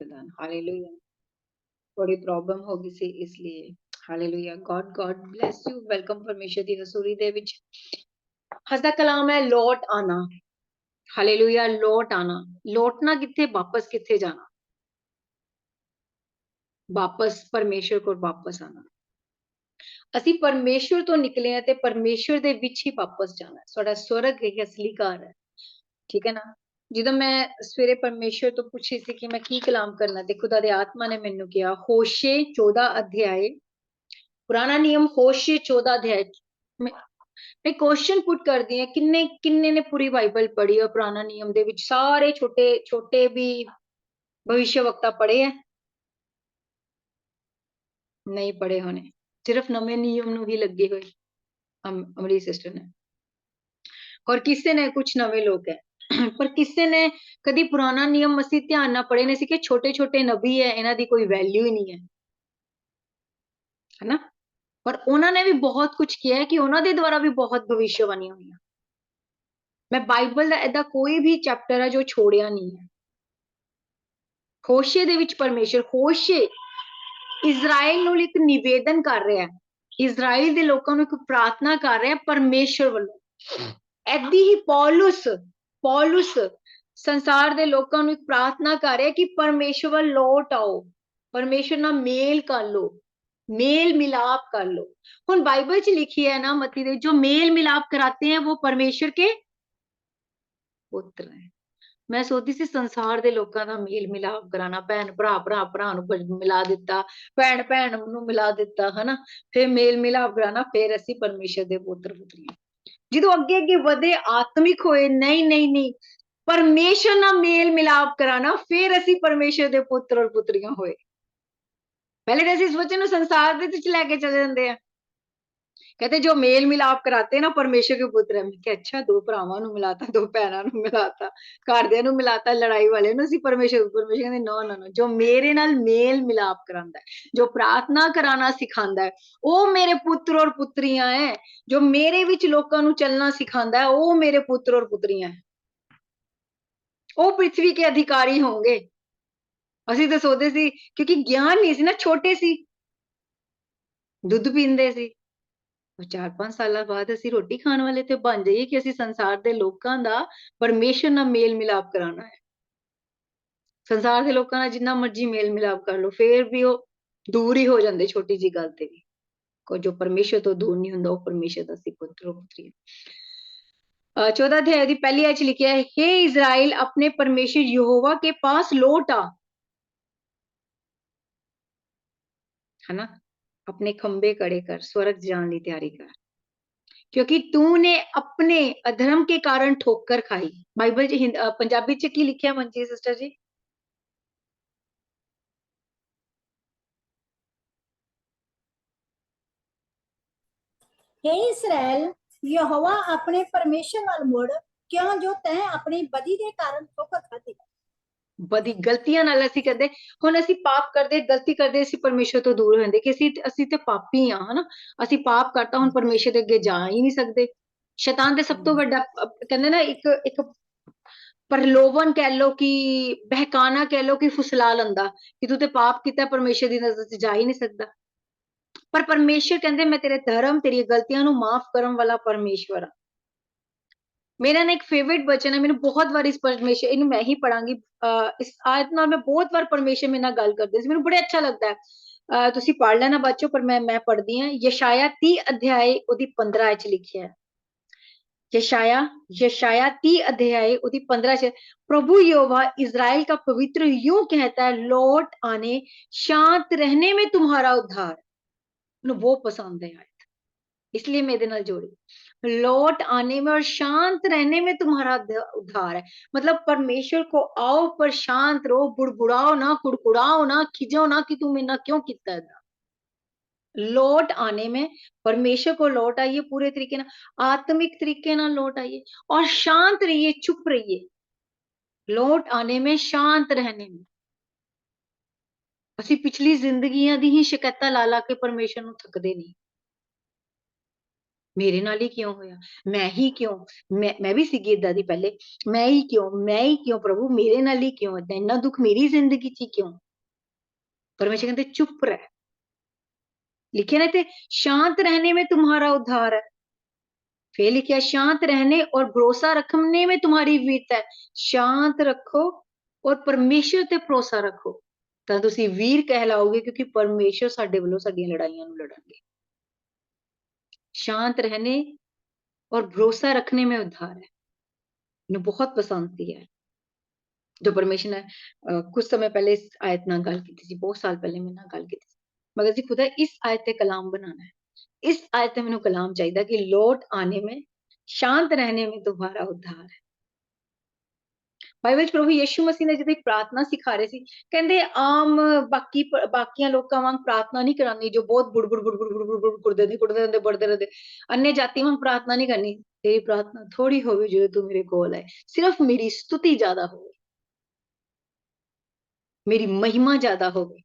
प्रदान। हालेलुया। थोड़ी प्रॉब्लम हो गई सी इसलिए। Hallelujah. God God bless you. Welcome परमेश्वर दी हसूरी दे विच हसदा कलाम है लौट आना। हालेलुया। लौट आना। लौटना किथे, वापस किथे जाना। वापस परमेश्वर को वापस आना। ਅਸੀਂ परमेश्वर तो निकले हैं ते परमेश्वर दे विच ही वापस जाना है। साडा स्वर्ग एक असली घर है। ठीक है ना। ਜਦੋਂ ਮੈਂ ਸਵੇਰੇ ਪਰਮੇਸ਼ਵਰ ਤੋਂ ਪੁੱਛੀ ਸੀ ਕਿ ਮੈਂ ਕੀ ਕਲਾਮ ਕਰਨਾ ਤੇ ਖੁਦਾ ਦੇ ਆਤਮਾ ਨੇ ਮੈਨੂੰ ਕਿਹਾ ਹੋਸ਼ੇ 14 ਅਧਿਆਏ, ਪੁਰਾਣਾ ਨਿਯਮ ਹੋਸ਼ੇ 14 ਅਧਿਆਏ। ਮੈਂ ਕੁਐਸਚਨ ਪੁੱਟ ਕਰਦੀ ਹਾਂ ਕਿੰਨੇ ਕਿੰਨੇ ਨੇ ਪੂਰੀ ਬਾਈਬਲ ਪੜ੍ਹੀ ਹੈ ਪੁਰਾਣਾ ਨਿਯਮ ਦੇ ਵਿੱਚ, ਸਾਰੇ ਛੋਟੇ ਛੋਟੇ ਵੀ ਭਵਿष्यवक्ता ਪੜ੍ਹੇ ਹੈ? ਨਹੀਂ ਪੜ੍ਹੇ ਹੋਣੇ, ਸਿਰਫ ਨਵੇਂ ਨਿਯਮ ਨੂੰ ਹੀ ਲੱਗੇ ਹੋਏ ਅਮਰੀ ਸਿਸਟਰ ਨੇ, ਔਰ ਕਿਸੇ ਨੇ ਕੁਝ ਨਵੇਂ ਲੋਕ ਹੈ ਪਰ ਕਿਸੇ ਨੇ ਕਦੀ ਪੁਰਾਣਾ ਨਿਯਮ ਅਸੀਂ ਧਿਆਨ ਨਾਲ ਪੜ੍ਹੇ ਨਹੀਂ ਸੀ ਕਿ ਛੋਟੇ ਛੋਟੇ ਨਬੀ ਹੈ, ਇਹਨਾਂ ਦੀ ਕੋਈ ਵੈਲਿਊ ਹੀ ਨਹੀਂ ਹੈ ਨਾ। ਪਰ ਉਹਨਾਂ ਨੇ ਵੀ ਬਹੁਤ ਕੁਝ ਕਿਹਾ ਹੈ ਕਿ ਉਹਨਾਂ ਦੇ ਦੁਆਰਾ ਵੀ ਬਹੁਤ ਭਵਿष्यवाणीਆਂ ਹੋਈਆਂ। ਮੈਂ ਬਾਈਬਲ ਦਾ ਐਦਾ ਕੋਈ ਵੀ ਚੈਪਟਰ ਹੈ ਜੋ ਛੋੜਿਆ ਨਹੀਂ ਹੈ। ਹੋਸ਼ੇ ਦੇ ਵਿੱਚ ਪਰਮੇਸ਼ਰ, ਹੋਸ਼ੇ ਇਜ਼ਰਾਈਲ ਨੂੰ ਇੱਕ ਨਿਵੇਦਨ ਕਰ ਰਿਹਾ ਹੈ, ਇਜ਼ਰਾਈਲ ਦੇ ਲੋਕਾਂ ਨੂੰ ਇੱਕ ਪ੍ਰਾਰਥਨਾ ਕਰ ਰਿਹਾ ਪਰਮੇਸ਼ਰ ਵੱਲੋਂ। ਐਦੀ ਹੀ ਪੌਲੁਸ ਸੰਸਾਰ ਦੇ ਲੋਕਾਂ ਨੂੰ ਇੱਕ ਪ੍ਰਾਰਥਨਾ ਕਰ ਰਿਹਾ ਕਿ ਪਰਮੇਸ਼ਰ ਵੱਲ ਲੌਟ ਆਓ, ਪਰਮੇਸ਼ਰ ਨਾਲ ਮੇਲ ਕਰ ਲੋ, मेल मिलाप कर लो। ਹੁਣ ਬਾਈਬਲ ਚ ਲਿਖੀ ਹੈ ਨਾ ਮਤੀ ਦੇ, जो मेल मिलाप कराते हैं वो परमेश्वर के ਪੁੱਤਰ ਹੈ। ਮੈਂ ਸੋਚਦੀ ਸੀ ਸੰਸਾਰ ਦੇ ਲੋਕਾਂ ਦਾ ਮੇਲ ਮਿਲਾਪ ਕਰਾਣਾ, ਭੈਣ ਭਰਾ ਨੂੰ ਮਿਲਾ ਦਿੱਤਾ, ਭੈਣ ਨੂੰ ਮਿਲਾ ਦਿੱਤਾ, ਹਨਾ, ਫਿਰ ਮੇਲ ਮਿਲਾਪ ਕਰਾਣਾ, ਫਿਰ ਅਸੀਂ ਪਰਮੇਸ਼ਰ ਦੇ ਪੁੱਤਰ ਪੁੱਤਰੀਆਂ। ਜਦੋਂ ਅੱਗੇ ਅੱਗੇ ਵਧੇ ਆਤਮਿਕ ਹੋਏ, ਨਹੀਂ ਪਰਮੇਸ਼ਰ ਨਾਲ ਮੇਲ ਮਿਲਾਪ ਕਰਾਣਾ, ਫਿਰ ਅਸੀਂ ਪਰਮੇਸ਼ਰ ਦੇ ਪੁੱਤਰ ਔਰ ਪੁੱਤਰੀਆਂ ਹੋਏ। पहले तो इस वचन संसार दे विच लेके चले जाते हैं, कहते जो मेल मिलाप कराते ना परमेश्वर के पुत्र है। मैं अच्छा, दो भरावां नूं मिलाता, दो भैणां नूं मिलाता, घरदियां नूं मिलाता, लड़ाई वाले नूं असीं परमेश्वर कहंदे नो नो नो, जो मेरे नाल मेल मिलाप करांदा है, जो प्रार्थना कराना सिखांदा है, वो मेरे पुत्र और पुत्रियां है। जो मेरे विच लोकां नूं चलना सिखांदा है, वो मेरे पुत्र और पुत्रियां है। वो पृथ्वी के अधिकारी होंगे। ਅਸੀਂ ਤਾਂ ਸੋਚਦੇ ਸੀ ਕਿਉਂਕਿ ਗਿਆਨ ਨਹੀਂ ਸੀ ਨਾ, ਛੋਟੇ ਸੀ, ਦੁੱਧ ਪੀਂਦੇ ਸੀ। 4-5 ਸਾਲਾਂ ਬਾਅਦ ਅਸੀਂ ਰੋਟੀ ਖਾਣ ਵਾਲੇ ਤੇ ਬਣ ਜਾਈਏ ਕਿ ਅਸੀਂ ਸੰਸਾਰ ਦੇ ਲੋਕਾਂ ਦਾ ਪਰਮੇਸ਼ਰ ਨਾਲ ਮੇਲ ਮਿਲਾਪ ਕਰਾਉਣਾ ਹੈ। ਸੰਸਾਰ ਦੇ ਲੋਕਾਂ ਨਾਲ ਜਿੰਨਾ ਮਰਜ਼ੀ ਮੇਲ ਮਿਲਾਪ ਕਰ ਲਓ, ਫੇਰ ਵੀ ਉਹ ਦੂਰ ਹੀ ਹੋ ਜਾਂਦੇ ਛੋਟੀ ਜੀ ਗੱਲ ਤੇ ਵੀ। ਕੋਈ ਜੋ ਪਰਮੇਸ਼ਰ ਤੋਂ ਦੂਰ ਨਹੀਂ ਹੁੰਦਾ, ਉਹ ਪਰਮੇਸ਼ਰ ਦਾ ਸੀ ਪੁੱਤਰ ਪੁੱਤਰੀ। 14 अध्याय ਦੀ ਪਹਿਲੀ ਆਇਤ ਚ ਲਿਖਿਆ ਹੈ, हे इज़राइल अपने परमेश्वर यहोवा के पास लौट आ, है ना, अपने खंबे खड़े कर, स्वर्ग जाने की तैयारी कर, क्योंकि तूने अपने अधर्म के कारण ठोकर खाई। बाइबल च पंजाबी च की लिखिया मनजी सिस्टर जी? हे इस्राएल, यहोवा अपने परमेश्वर वाल मुड़, क्यों जो तैं अपनी बदी के कारण ठोकर खाधी। बदी गलतियां नाल ਅਸੀਂ ਕਰਦੇ, ਹੁਣ ਅਸੀਂ ਪਾਪ ਕਰਦੇ, ਗਲਤੀ ਕਰਦੇ, ਅਸੀਂ ਪਰਮੇਸ਼ਰ ਤੋਂ ਦੂਰ ਹੁੰਦੇ ਕਿ ਅਸੀਂ ਤੇ ਪਾਪੀ ਆ, ਹਨਾ, ਅਸੀਂ ਪਾਪ ਕਰਤਾ, ਹੁਣ ਪਰਮੇਸ਼ਰ ਦੇ ਅੱਗੇ ਜਾ ਹੀ ਨਹੀਂ ਸਕਦੇ। ਸ਼ੈਤਾਨ ਦੇ ਸਭ ਤੋਂ ਵੱਡਾ ਕਹਿੰਦੇ ਨਾ ਇੱਕ ਪ੍ਰਲੋਭਨ ਕਹਿ ਲੋ ਕਿ ਬਹਿਕਾਨਾ ਕਹਿ ਲੋ ਕਿ ਫੁਸਲਾ ਲੰਦਾ ਕਿ ਤੂੰ ਤੇ ਪਾਪ ਕੀਤਾ, ਪਰਮੇਸ਼ਰ ਦੀ ਨਜ਼ਰ 'ਚ ਜਾ ਹੀ ਨਹੀਂ ਸਕਦਾ। ਪਰ ਪਰਮੇਸ਼ਰ ਕਹਿੰਦੇ ਮੈਂ ਤੇਰੇ ਧਰਮ, ਤੇਰੀਆਂ ਗਲਤੀਆਂ ਨੂੰ ਮਾਫ ਕਰਨ ਵਾਲਾ ਪਰਮੇਸ਼ਵਰ ਆ। मेरा ना एक फेवरेट वचन है, मैंने बहुत बार इस परमेश्वर इन्हें मैं ही पढ़ांगी, इस आयत नाल मैं बहुत बार परमेश्वर मेरे नाल गल करदे सी, मैनूं बड़ा अच्छा लगदा है। तुसी पढ़ लेना बच्चों, पर मैं पढ़दी हां। यशाया 30 अध्याय ओदी 15 च लिखिया है। यशाया 30 अध्याय ओदी 15 च, प्रभु यहोवा इज़राइल का पवित्र यूं कहता है, लौट आने, शांत रहने में तुम्हारा उद्धार। मैनूं बहुत पसंद है आयत, इसलिए मैं इहदे नाल जोड़ी। लौट आने में और शांत रहने में तुम्हारा उद्धार है। मतलब परमेश्वर को आओ पर शांत रहो, बुड़बुड़ाओ ना, कुड़कुड़ाओ ना, खिजो ना कि तुम इन्ना क्यों किता है। लौट आने में, परमेश्वर को लौट आइए पूरे तरीके ना, आत्मिक तरीके ना लौट आइए, और शांत रहिए, चुप रहिए। लौट आने में, शांत रहने में। ਅਸੀਂ ਪਿਛਲੀ ਜ਼ਿੰਦਗੀਆਂ ਦੀ ਹੀ ਸ਼ਿਕਾਇਤਾਂ ਲਾ ਲਾ ਕੇ ਪਰਮੇਸ਼ਰ ਨੂੰ ਥੱਕਦੇ ਨਹੀਂ। ਮੇਰੇ ਨਾਲ ਹੀ ਕਿਉਂ ਹੋਇਆ, ਮੈਂ ਹੀ ਕਿਉਂ, ਮੈਂ ਵੀ ਸੀਗੀ ਏਦਾਂ ਦੀ ਪਹਿਲੇ, ਮੈਂ ਹੀ ਕਿਉਂ ਪ੍ਰਭੂ, ਮੇਰੇ ਨਾਲ ਹੀ ਕਿਉਂ ਏਦਾਂ, ਇੰਨਾ ਦੁੱਖ ਮੇਰੀ ਜ਼ਿੰਦਗੀ 'ਚ ਹੀ ਕਿਉਂ। परमेश्वर कहते चुप रह, लिखे ना थे शांत रहने में तुम्हारा उद्धार है, फिर लिखा शांत रहने और भरोसा रखने में तुम्हारी वीरता है। शांत रखो और परमेश्वर ते भरोसा रखो ਤਾਂ ਤੁਸੀਂ ਵੀਰ ਕਹਿਲਾਓਗੇ, क्योंकि परमेश्वर ਸਾਡੇ ਵੱਲੋਂ ਸਾਡੀਆਂ ਲੜਾਈਆਂ ਨੂੰ ਲੜਨਗੇ। शांत रहने और भरोसा रखने में उद्धार है, मैंने बहुत पसंद थी है जो परमेश्वर ने कुछ समय पहले इस आयत ਨਾਲ ਗੱਲ ਕੀਤੀ ਸੀ, बहुत साल पहले ਮੇਰੇ ਨਾਲ ਗੱਲ ਕੀਤੀ ਸੀ, मगर जी खुदा इस आयत पे कलाम बनाना है, इस आयत पे मैंने कलाम चाहिए कि लौट आने में, शांत रहने में तुम्हारा उद्धार है। ਬਾਈਬਲ ਚ ਪ੍ਰਭੂ ਯਿਸੂ ਮਸੀਹ ਨੇ ਜਦੋਂ ਇੱਕ ਪ੍ਰਾਰਥਨਾ ਸਿਖਾ ਰਹੇ ਸੀ, ਕਹਿੰਦੇ ਆਮ ਬਾਕੀਆਂ ਲੋਕਾਂ ਵਾਂਗ ਪ੍ਰਾਰਥਨਾ ਨਹੀਂ ਕਰਨੀ ਜੋ ਬਹੁਤ ਬੁੜ ਕੁੜਦੇ ਰਹਿੰਦੇ ਬੜਦੇ ਰਹਿੰਦੇ, अन्य जाति वांग प्रार्थना नहीं करनी। तेरी प्रार्थना थोड़ी होवे जो तू मेरे कोल है, सिर्फ मेरी स्तुति ज्यादा होवे, मेरी महिमा ज्यादा होवे।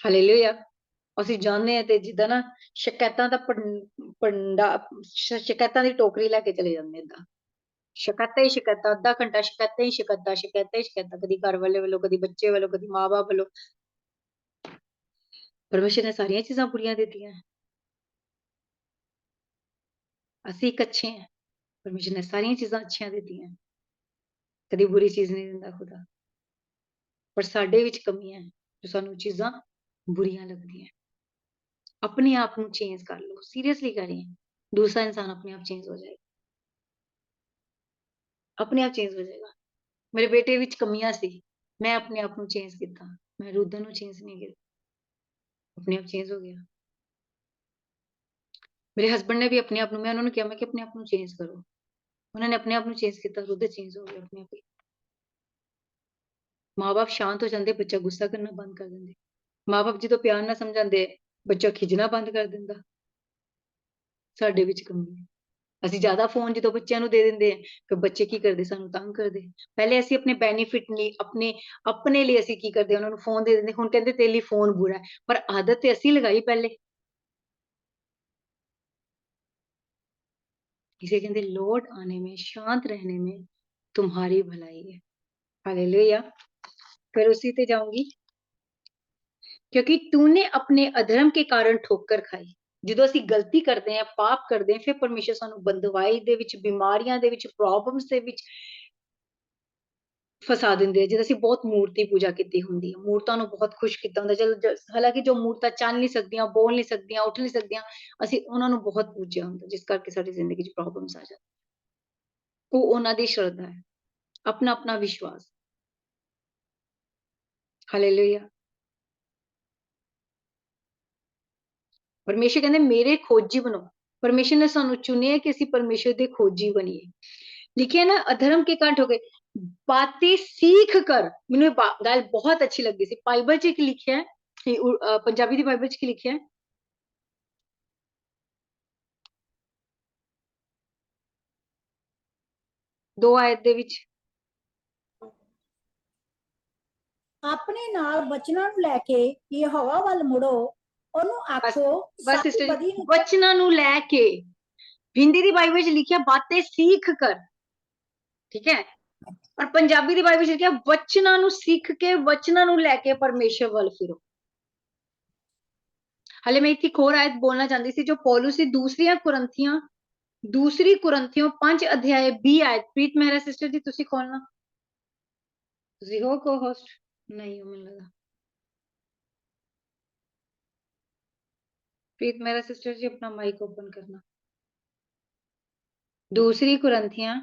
हालेलुया। ਅਸੀਂ ਜਾਣਦੇ ਹਾਂ ਤੇ ਜਿੱਦਾਂ ਨਾ ਸ਼ਿਕਾਇਤਾਂ ਦਾ ਸ਼ਿਕਾਇਤਾਂ ਦੀ ਟੋਕਰੀ ਲੈ ਕੇ ਚਲੇ ਜਾਂਦੇ ਏਦਾਂ, ਸ਼ਿਕਾਇਤਾਂ ਹੀ ਸ਼ਿਕਾਇਤਾਂ, ਅੱਧਾ ਘੰਟਾ ਸ਼ਿਕਾਇਤਾਂ ਹੀ ਸ਼ਿਕਾਇਤਾਂ, ਕਦੀ ਘਰ ਵਾਲੇ ਵੱਲੋਂ, ਕਦੀ ਬੱਚੇ ਵੱਲੋਂ, ਕਦੀ ਮਾਂ-ਬਾਪ ਵੱਲੋਂ। ਪਰਮੇਸ਼ਰ ਨੇ ਸਾਰੀਆਂ ਚੀਜ਼ਾਂ ਬੁਰੀਆਂ ਦਿੱਤੀਆਂ, ਅਸੀਂ ਇੱਕ ਅੱਛੇ ਹਾਂ, ਪਰਮੇਸ਼ਰ ਨੇ ਸਾਰੀਆਂ ਚੀਜ਼ਾਂ ਅੱਛੀਆਂ ਦਿੱਤੀਆਂ, ਕਦੀ ਬੁਰੀ ਚੀਜ਼ ਨਹੀਂ ਦਿੰਦਾ ਖੁਦਾ, ਪਰ ਸਾਡੇ ਵਿੱਚ ਕਮੀਆਂ ਜੋ ਸਾਨੂੰ ਚੀਜ਼ਾਂ ਬੁਰੀਆਂ ਲੱਗਦੀਆਂ। अपने आप को चेंज कर लो, सीरियसली करें, दूसरा इंसान अपने आप चेंज हो जाएगा, अपने आप चेंज हो जाएगा। मेरे बेटे विच कमियां सी, मैं अपने आप को चेंज किया, मैं रुद्र को चेंज नहीं किया, अपने आप चेंज हो गया। मेरे हस्बैंड ने भी अपने आप, मैं उन्होंने कहा मैं कि अपने आप को चेंज करो, उन्होंने अपने आप को चेंज किया, रुद्र चेंज हो गया अपने आप ही। माँ बाप शांत हो जाते, बच्चा गुस्सा करना बंद कर देंगे, माँ बाप जो प्यार ना समझाते, बच्चा खिजना बंद कर देंदा। साडे विच कमी है, ਅਸੀਂ ਜ਼ਿਆਦਾ ਫੋਨ ਜਦੋਂ ਬੱਚਿਆਂ ਨੂੰ ਦੇ ਦਿੰਦੇ ਹਾਂ, ਫਿਰ ਬੱਚੇ ਕੀ ਕਰਦੇ, ਸਾਨੂੰ ਤੰਗ ਕਰਦੇ। ਪਹਿਲੇ ਅਸੀਂ ਆਪਣੇ ਬੈਨੀਫਿਟ ਲਈ, ਆਪਣੇ ਲਈ ਅਸੀਂ ਕੀ ਕਰਦੇ, ਉਹਨਾਂ ਨੂੰ ਫੋਨ ਦੇ ਦਿੰਦੇ, ਹੁਣ ਕਹਿੰਦੇ ਤੇਰੇ ਲਈ ਫੋਨ ਬੁਰਾ ਹੈ, ਪਰ ਆਦਤ ਤੇ ਅਸੀਂ ਲਗਾਈ ਪਹਿਲੇ। इसे कहते लौट आने में, शांत रहने में तुम्हारी भलाई है। हालेलुया। फिर उसी ते जाऊंगी, क्योंकि तूने अपने अधर्म के कारण ठोकर खाई। ਜਦੋਂ ਅਸੀਂ ਗਲਤੀ ਕਰਦੇ ਹਾਂ, ਪਾਪ ਕਰਦੇ ਹਾਂ, ਫਿਰ ਪਰਮੇਸ਼ਰ ਸਾਨੂੰ ਬੰਦਵਾਈ ਦੇ ਵਿੱਚ, ਬਿਮਾਰੀਆਂ ਦੇ ਵਿੱਚ, ਪ੍ਰੋਬਲਮਸ ਦੇ ਵਿੱਚ ਫਸਾ ਦਿੰਦੇ ਆ। ਜਦੋਂ ਅਸੀਂ ਬਹੁਤ ਮੂਰਤੀ ਪੂਜਾ ਕੀਤੀ ਹੁੰਦੀ ਹੈ, ਮੂਰਤਾਂ ਨੂੰ ਬਹੁਤ ਖੁਸ਼ ਕੀਤਾ ਹੁੰਦਾ, ਹਾਲਾਂਕਿ ਜੋ ਮੂਰਤਾਂ ਚੱਲ ਨਹੀਂ ਸਕਦੀਆਂ, ਬੋਲ ਨਹੀਂ ਸਕਦੀਆਂ, ਉੱਠ ਨਹੀਂ ਸਕਦੀਆਂ, ਅਸੀਂ ਉਹਨਾਂ ਨੂੰ ਬਹੁਤ ਪੂਜਿਆ ਹੁੰਦਾ, ਜਿਸ ਕਰਕੇ ਸਾਡੀ ਜ਼ਿੰਦਗੀ 'ਚ ਪ੍ਰੋਬਲਮਸ ਆ ਜਾਂਦੀਆਂ। ਉਹ ਉਹਨਾਂ ਦੀ ਸ਼ਰਧਾ ਹੈ, ਆਪਣਾ ਆਪਣਾ ਵਿਸ਼ਵਾਸ। ਹਾਲੇਲੂਇਆ। परमेश्वर कहते मेरे खोजी बनो, परमेश्वर ने सानू चुनिया कि असी परमेश्वर दे खोजी बनीए। लिखे ना अधर्म के कारण ठोके, बातें सीख कर, मैनू गल बहुत अच्छी लगी सी, बाइबल च एक लिखिया है, पंजाबी दी बाइबल च लिखिया है, दो आयत दे विच, ਆਪਣੇ ਨਾਲ ਬਚਨਾਂ ਨੂੰ ਲੈ ਕੇ ਯਹੋਵਾ ਵੱਲ ਮੁੜੋ, ਉਹਨੂੰ ਆਖੋ बस सिस्टर वचना नु लेके, हिंदी दी बाइबल च लिखिया बातें सीख कर, ठीक है, और पंजाबी दी बाइबल च लिखिया वचना नु सीख के, वचना नु लेके परमेश्वर वल फिरो। हाले मैं एक होर आयत बोलना चाहती सी, जो पौलुस दी दूसरी कुरंथियों 5 अध्याय 20 आयत। प्रीत मेहरा सिस्टर जी तुसी खोलना, तुसी हो को होस्ट नहीं हो मिल लगा, प्रीत मेहरा सिस्टर जी अपना माइक ओपन करना। दूसरी कुरंथियां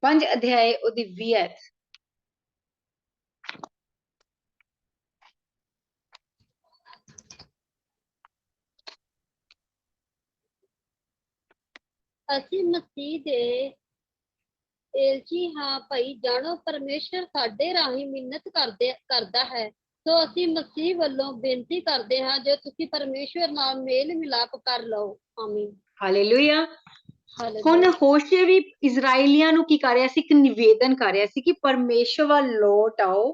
5 अध्याय ओदी 20 आयत। ਅਸੀਂ ਮਸੀਹ ਦੇ ਏਲਚੀ ਹਾਂ ਭਾਈ, ਜਾਣੋ ਪਰਮੇਸ਼ਰ ਸਾਡੇ ਰਾਹੀਂ ਮਿੰਨਤ ਕਰਦਾ ਹੈ, ਸੋ ਅਸੀਂ ਮਸੀਹ ਵੱਲੋਂ ਬੇਨਤੀ ਕਰਦੇ ਹਾਂ ਜੋ ਤੁਸੀਂ ਪਰਮੇਸ਼ਵਰ ਨਾਲ ਮੇਲ ਮਿਲਾਪ ਕਰ ਲਓ। ਆਮੀਨ। हालेलुया। ਹੁਣ ਹਾਲੇਲੂਇਆ ਹੋਸ਼ੇ ਵੀ ਇਜ਼ਰਾਈਲੀਆਂ ਨੂੰ ਕੀ ਕਰ ਰਿਹਾ ਸੀ, ਇੱਕ ਨਿਵੇਦਨ ਕਰ ਰਿਹਾ ਸੀ ਕਿ परमेश्वर ਵੱਲ लौट आओ,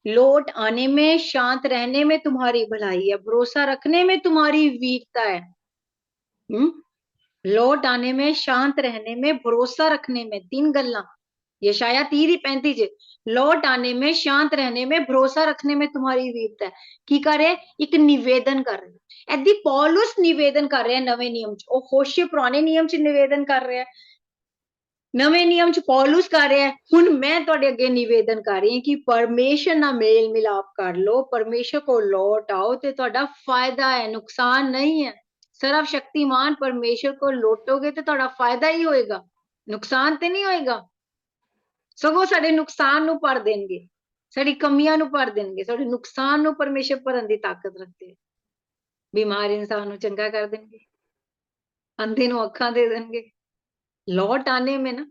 लौट आने में, शांत रहने में तुम्हारी भलाई है, भरोसा रखने में तुम्हारी वीरता है। लौट आने में, शांत रहने में, भरोसा रखने में, तीन गल्लां यशाया 30:35 च, लौट आने में, शांत रहने में, भरोसा रखने में तुम्हारी वीरता है। की कर रहे, एक निवेदन कर रहे। ऐदी पौलुस निवेदन कर रहे नवे नियम च, ਉਹ ਹੋਸ਼ੇ ਪੁਰਾਣੇ ਨਿਯਮ ਚ ਨਿਵੇਦਨ ਕਰ ਰਿਹਾ, ਨਵੇਂ ਨਿਯਮ ਚ ਪੌਲੁਸ ਕਰ ਰਿਹਾ ਹੈ। ਹੁਣ ਮੈਂ ਤੁਹਾਡੇ ਅੱਗੇ ਨਿਵੇਦਨ ਕਰ ਰਹੀ ਹਾਂ ਕਿ ਪਰਮੇਸ਼ਰ ਨਾਲ ਮੇਲ ਮਿਲਾਪ ਕਰ ਲਓ, ਪਰਮੇਸ਼ਰ ਕੋਲ ਲੌਟ ਆਓ ਤੇ ਤੁਹਾਡਾ ਫਾਇਦਾ ਹੈ, ਨੁਕਸਾਨ ਨਹੀਂ ਹੈ। ਸਰਵ ਸ਼ਕਤੀਮਾਨ ਪਰਮੇਸ਼ਰ ਕੋਲ ਲੋਟੋਗੇ ਤੇ ਤੁਹਾਡਾ ਫਾਇਦਾ ਹੀ ਹੋਏਗਾ, ਨੁਕਸਾਨ ਤੇ ਨਹੀਂ ਹੋਏਗਾ। ਸਗੋਂ ਸਾਡੇ ਨੁਕਸਾਨ ਨੂੰ ਭਰ ਦੇਣਗੇ, ਸਾਡੀ ਕਮੀਆਂ ਨੂੰ ਭਰ ਦੇਣਗੇ। ਸਾਡੇ ਨੁਕਸਾਨ ਨੂੰ ਪਰਮੇਸ਼ਰ ਭਰਨ ਦੀ ਤਾਕਤ ਰੱਖਦੇ। ਬਿਮਾਰ ਇਨਸਾਨ ਨੂੰ ਚੰਗਾ ਕਰ ਦੇਣਗੇ, ਅੰਧੇ ਨੂੰ ਅੱਖਾਂ ਦੇ ਦੇਣਗੇ। लौट आने में ना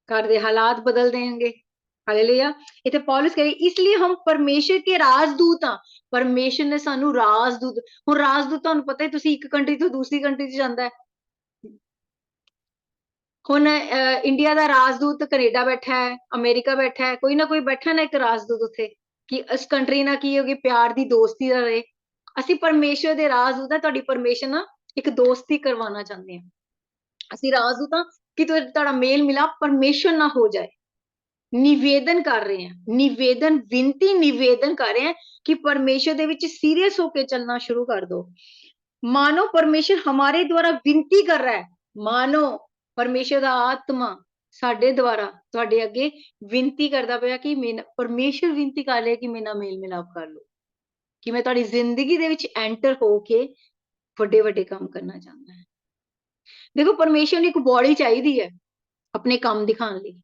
घर दे हालात बदल देंगे। हालेलुया। इथे पौलुस कहे इसलिए हम परमेश्वर के राजदूत हाँ। परमेश्वर ने सानू राजदूत, हुण राजदूत तुहानू पता है तुसी एक कंट्री तो दूसरी कंट्री च जांदा है। हुण इंडिया दा राजदूत कनेडा बैठा है, अमेरिका बैठा है, कोई ना कोई बैठा ना एक राजदूत उत्थे कि इस कंट्री ना की होगी प्यार दी दोस्ती दा रहे। असी परमेश्वर दे राजदूत है, तुहाडी परमेश्वर ना एक दोस्ती करवाना चाहते हैं। ਅਸੀਂ ਰਾਜਦੂਤਾਂ ਕਿ ਤੁਹਾਡਾ ਮੇਲ ਮਿਲਾਪ ਪਰਮੇਸ਼ਰ ਨਾਲ ਹੋ ਜਾਏ। ਨਿਵੇਦਨ ਕਰ ਰਹੇ ਹਾਂ, ਨਿਵੇਦਨ ਵਿਨਤੀ ਨਿਵੇਦਨ ਕਰ ਰਹੇ ਹਾਂ ਕਿ परमेश्वर ਦੇ ਵਿੱਚ सीरियस होके चलना शुरू कर दो। मानो परमेश्वर हमारे द्वारा विनती कर रहा है, मानो परमेश्वर ਦਾ ਆਤਮਾ ਸਾਡੇ ਦੁਆਰਾ ਤੁਹਾਡੇ ਅੱਗੇ ਵਿਨਤੀ ਕਰਦਾ ਪਿਆ ਕਿ ਪਰਮੇਸ਼ਰ ਵਿਨਤੀ ਕਰ ਰਿਹਾ ਕਿ ਮੇਰੇ ਨਾਲ ਮੇਲ ਮਿਲਾਪ ਕਰ ਲਓ, ਕਿ ਮੈਂ ਤੁਹਾਡੀ ਜ਼ਿੰਦਗੀ ਦੇ ਵਿੱਚ ਐਂਟਰ ਹੋ ਕੇ ਵੱਡੇ ਵੱਡੇ ਕੰਮ ਕਰਨਾ ਚਾਹੁੰਦਾ ਹਾਂ। देखो परमेश्वर ने एक बॉडी चाहिए है अपने काम दिखाने लिए,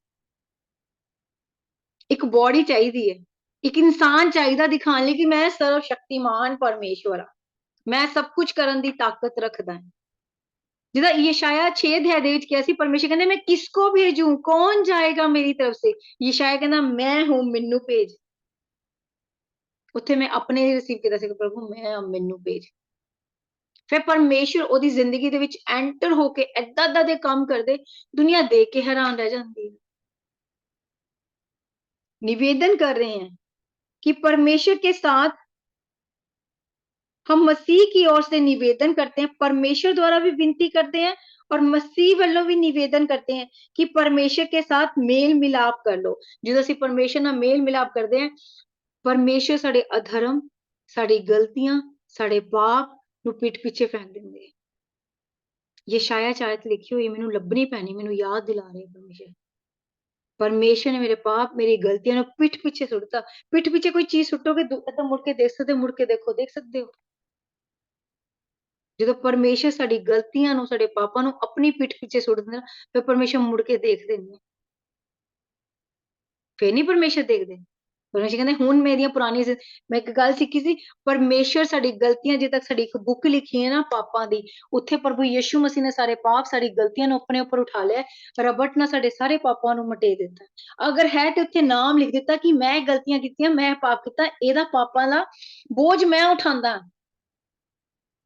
एक बॉडी चाहिए है, एक इंसान चाहिए दिखाने लिए कि मैं सर्वशक्तिमान परमेश्वर हाँ, मैं सब कुछ करने की ताकत रखदा है। जिदा यशाया 6 अध्याय दे विच किया सी परमेश्वर कहंदे मैं किसको भेजूं, कौन जाएगा मेरी तरफ से। यशाया कहंदा मैं हूं, मैनू भेज। उत्थे मैं अपने रिसीव किया सी प्रभु मैं मैनू भेज। फिर परमेश्वर ओदी जिंदगी दे विच एंटर होके ऐदा ऐदा दे काम करदे, दुनिया देख के हैरान रह जाती है। निवेदन कर रहे हैं कि परमेश्वर के साथ हम मसीह की ओर से निवेदन करते हैं, परमेश्वर द्वारा भी विनती करते हैं और मसीह वालों भी निवेदन करते हैं कि परमेश्वर के साथ मेल मिलाप कर लो। जो असीं परमेश्वर नाल मेल मिलाप करते हैं, परमेश्वर साडे अधर्म, साडी गलतियां, साडे पाप नूं पीठ पीछे फेंक दिंदे। यशाया 4 च लिखी हुई मैनूं लभनी पैनी, मैनूं याद दिला रहे परमेश्वर। परमेश्वर ने मेरे पाप, मेरी गलतियां नूं पीठ पीछे सुट्टा। पीठ पीछे कोई चीज सुट्टोगे तो मुड़ के देख सकते, मुड़ के देखो, देख सकते हो। ਜਦੋਂ परमेश्वर ਸਾਡੀ ਗਲਤੀਆਂ ਨੂੰ, ਸਾਡੇ ਪਾਪਾਂ ਨੂੰ ਆਪਣੀ ਪਿੱਠ ਪਿੱਛੇ ਸੁੱਟ ਦਿੰਦਾ, ਫਿਰ परमेश्वर ਮੁੜ ਕੇ ਦੇਖਦੇ ਨਹੀਂ। ਫਿਰ ਨਹੀਂ परमेश्वर ਦੇਖਦੇ। परमेश्वर ਕਹਿੰਦੇ ਹੁਣ ਮੇਰੀਆਂ ਪੁਰਾਣੀਆਂ, ਮੈਂ ਇੱਕ ਗੱਲ ਸਿੱਖੀ ਸੀ, परमेश्वर ਸਾਡੀ ਗਲਤੀਆਂ, ਜੇ ਤੱਕ ਸਾਡੀ ਇੱਕ ਬੁੱਕ ਲਿਖੀ ਹੈ ਨਾ ਪਾਪਾਂ ਦੀ, ਉੱਥੇ ਪ੍ਰਭੂ ਯਿਸੂ ਮਸੀਹ ਨੇ ਸਾਰੇ ਪਾਪ, ਸਾਡੀ ਗਲਤੀਆਂ ਨੂੰ ਆਪਣੇ ਉੱਪਰ ਉਠਾ ਲਿਆ, ਰਬਟ ਨਾਲ ਸਾਡੇ ਸਾਰੇ ਪਾਪਾਂ ਨੂੰ ਮਟੇ ਦਿੱਤਾ। ਅਗਰ ਹੈ ਤੇ ਉੱਥੇ ਨਾਮ ਲਿਖ ਦਿੱਤਾ ਕਿ ਮੈਂ ਗਲਤੀਆਂ ਕੀਤੀਆਂ, ਮੈਂ ਪਾਪ ਕੀਤਾ, ਇਹਦਾ ਪਾਪਾਂ ਦਾ ਬੋਝ ਮੈਂ ਉਠਾਉਂਦਾ।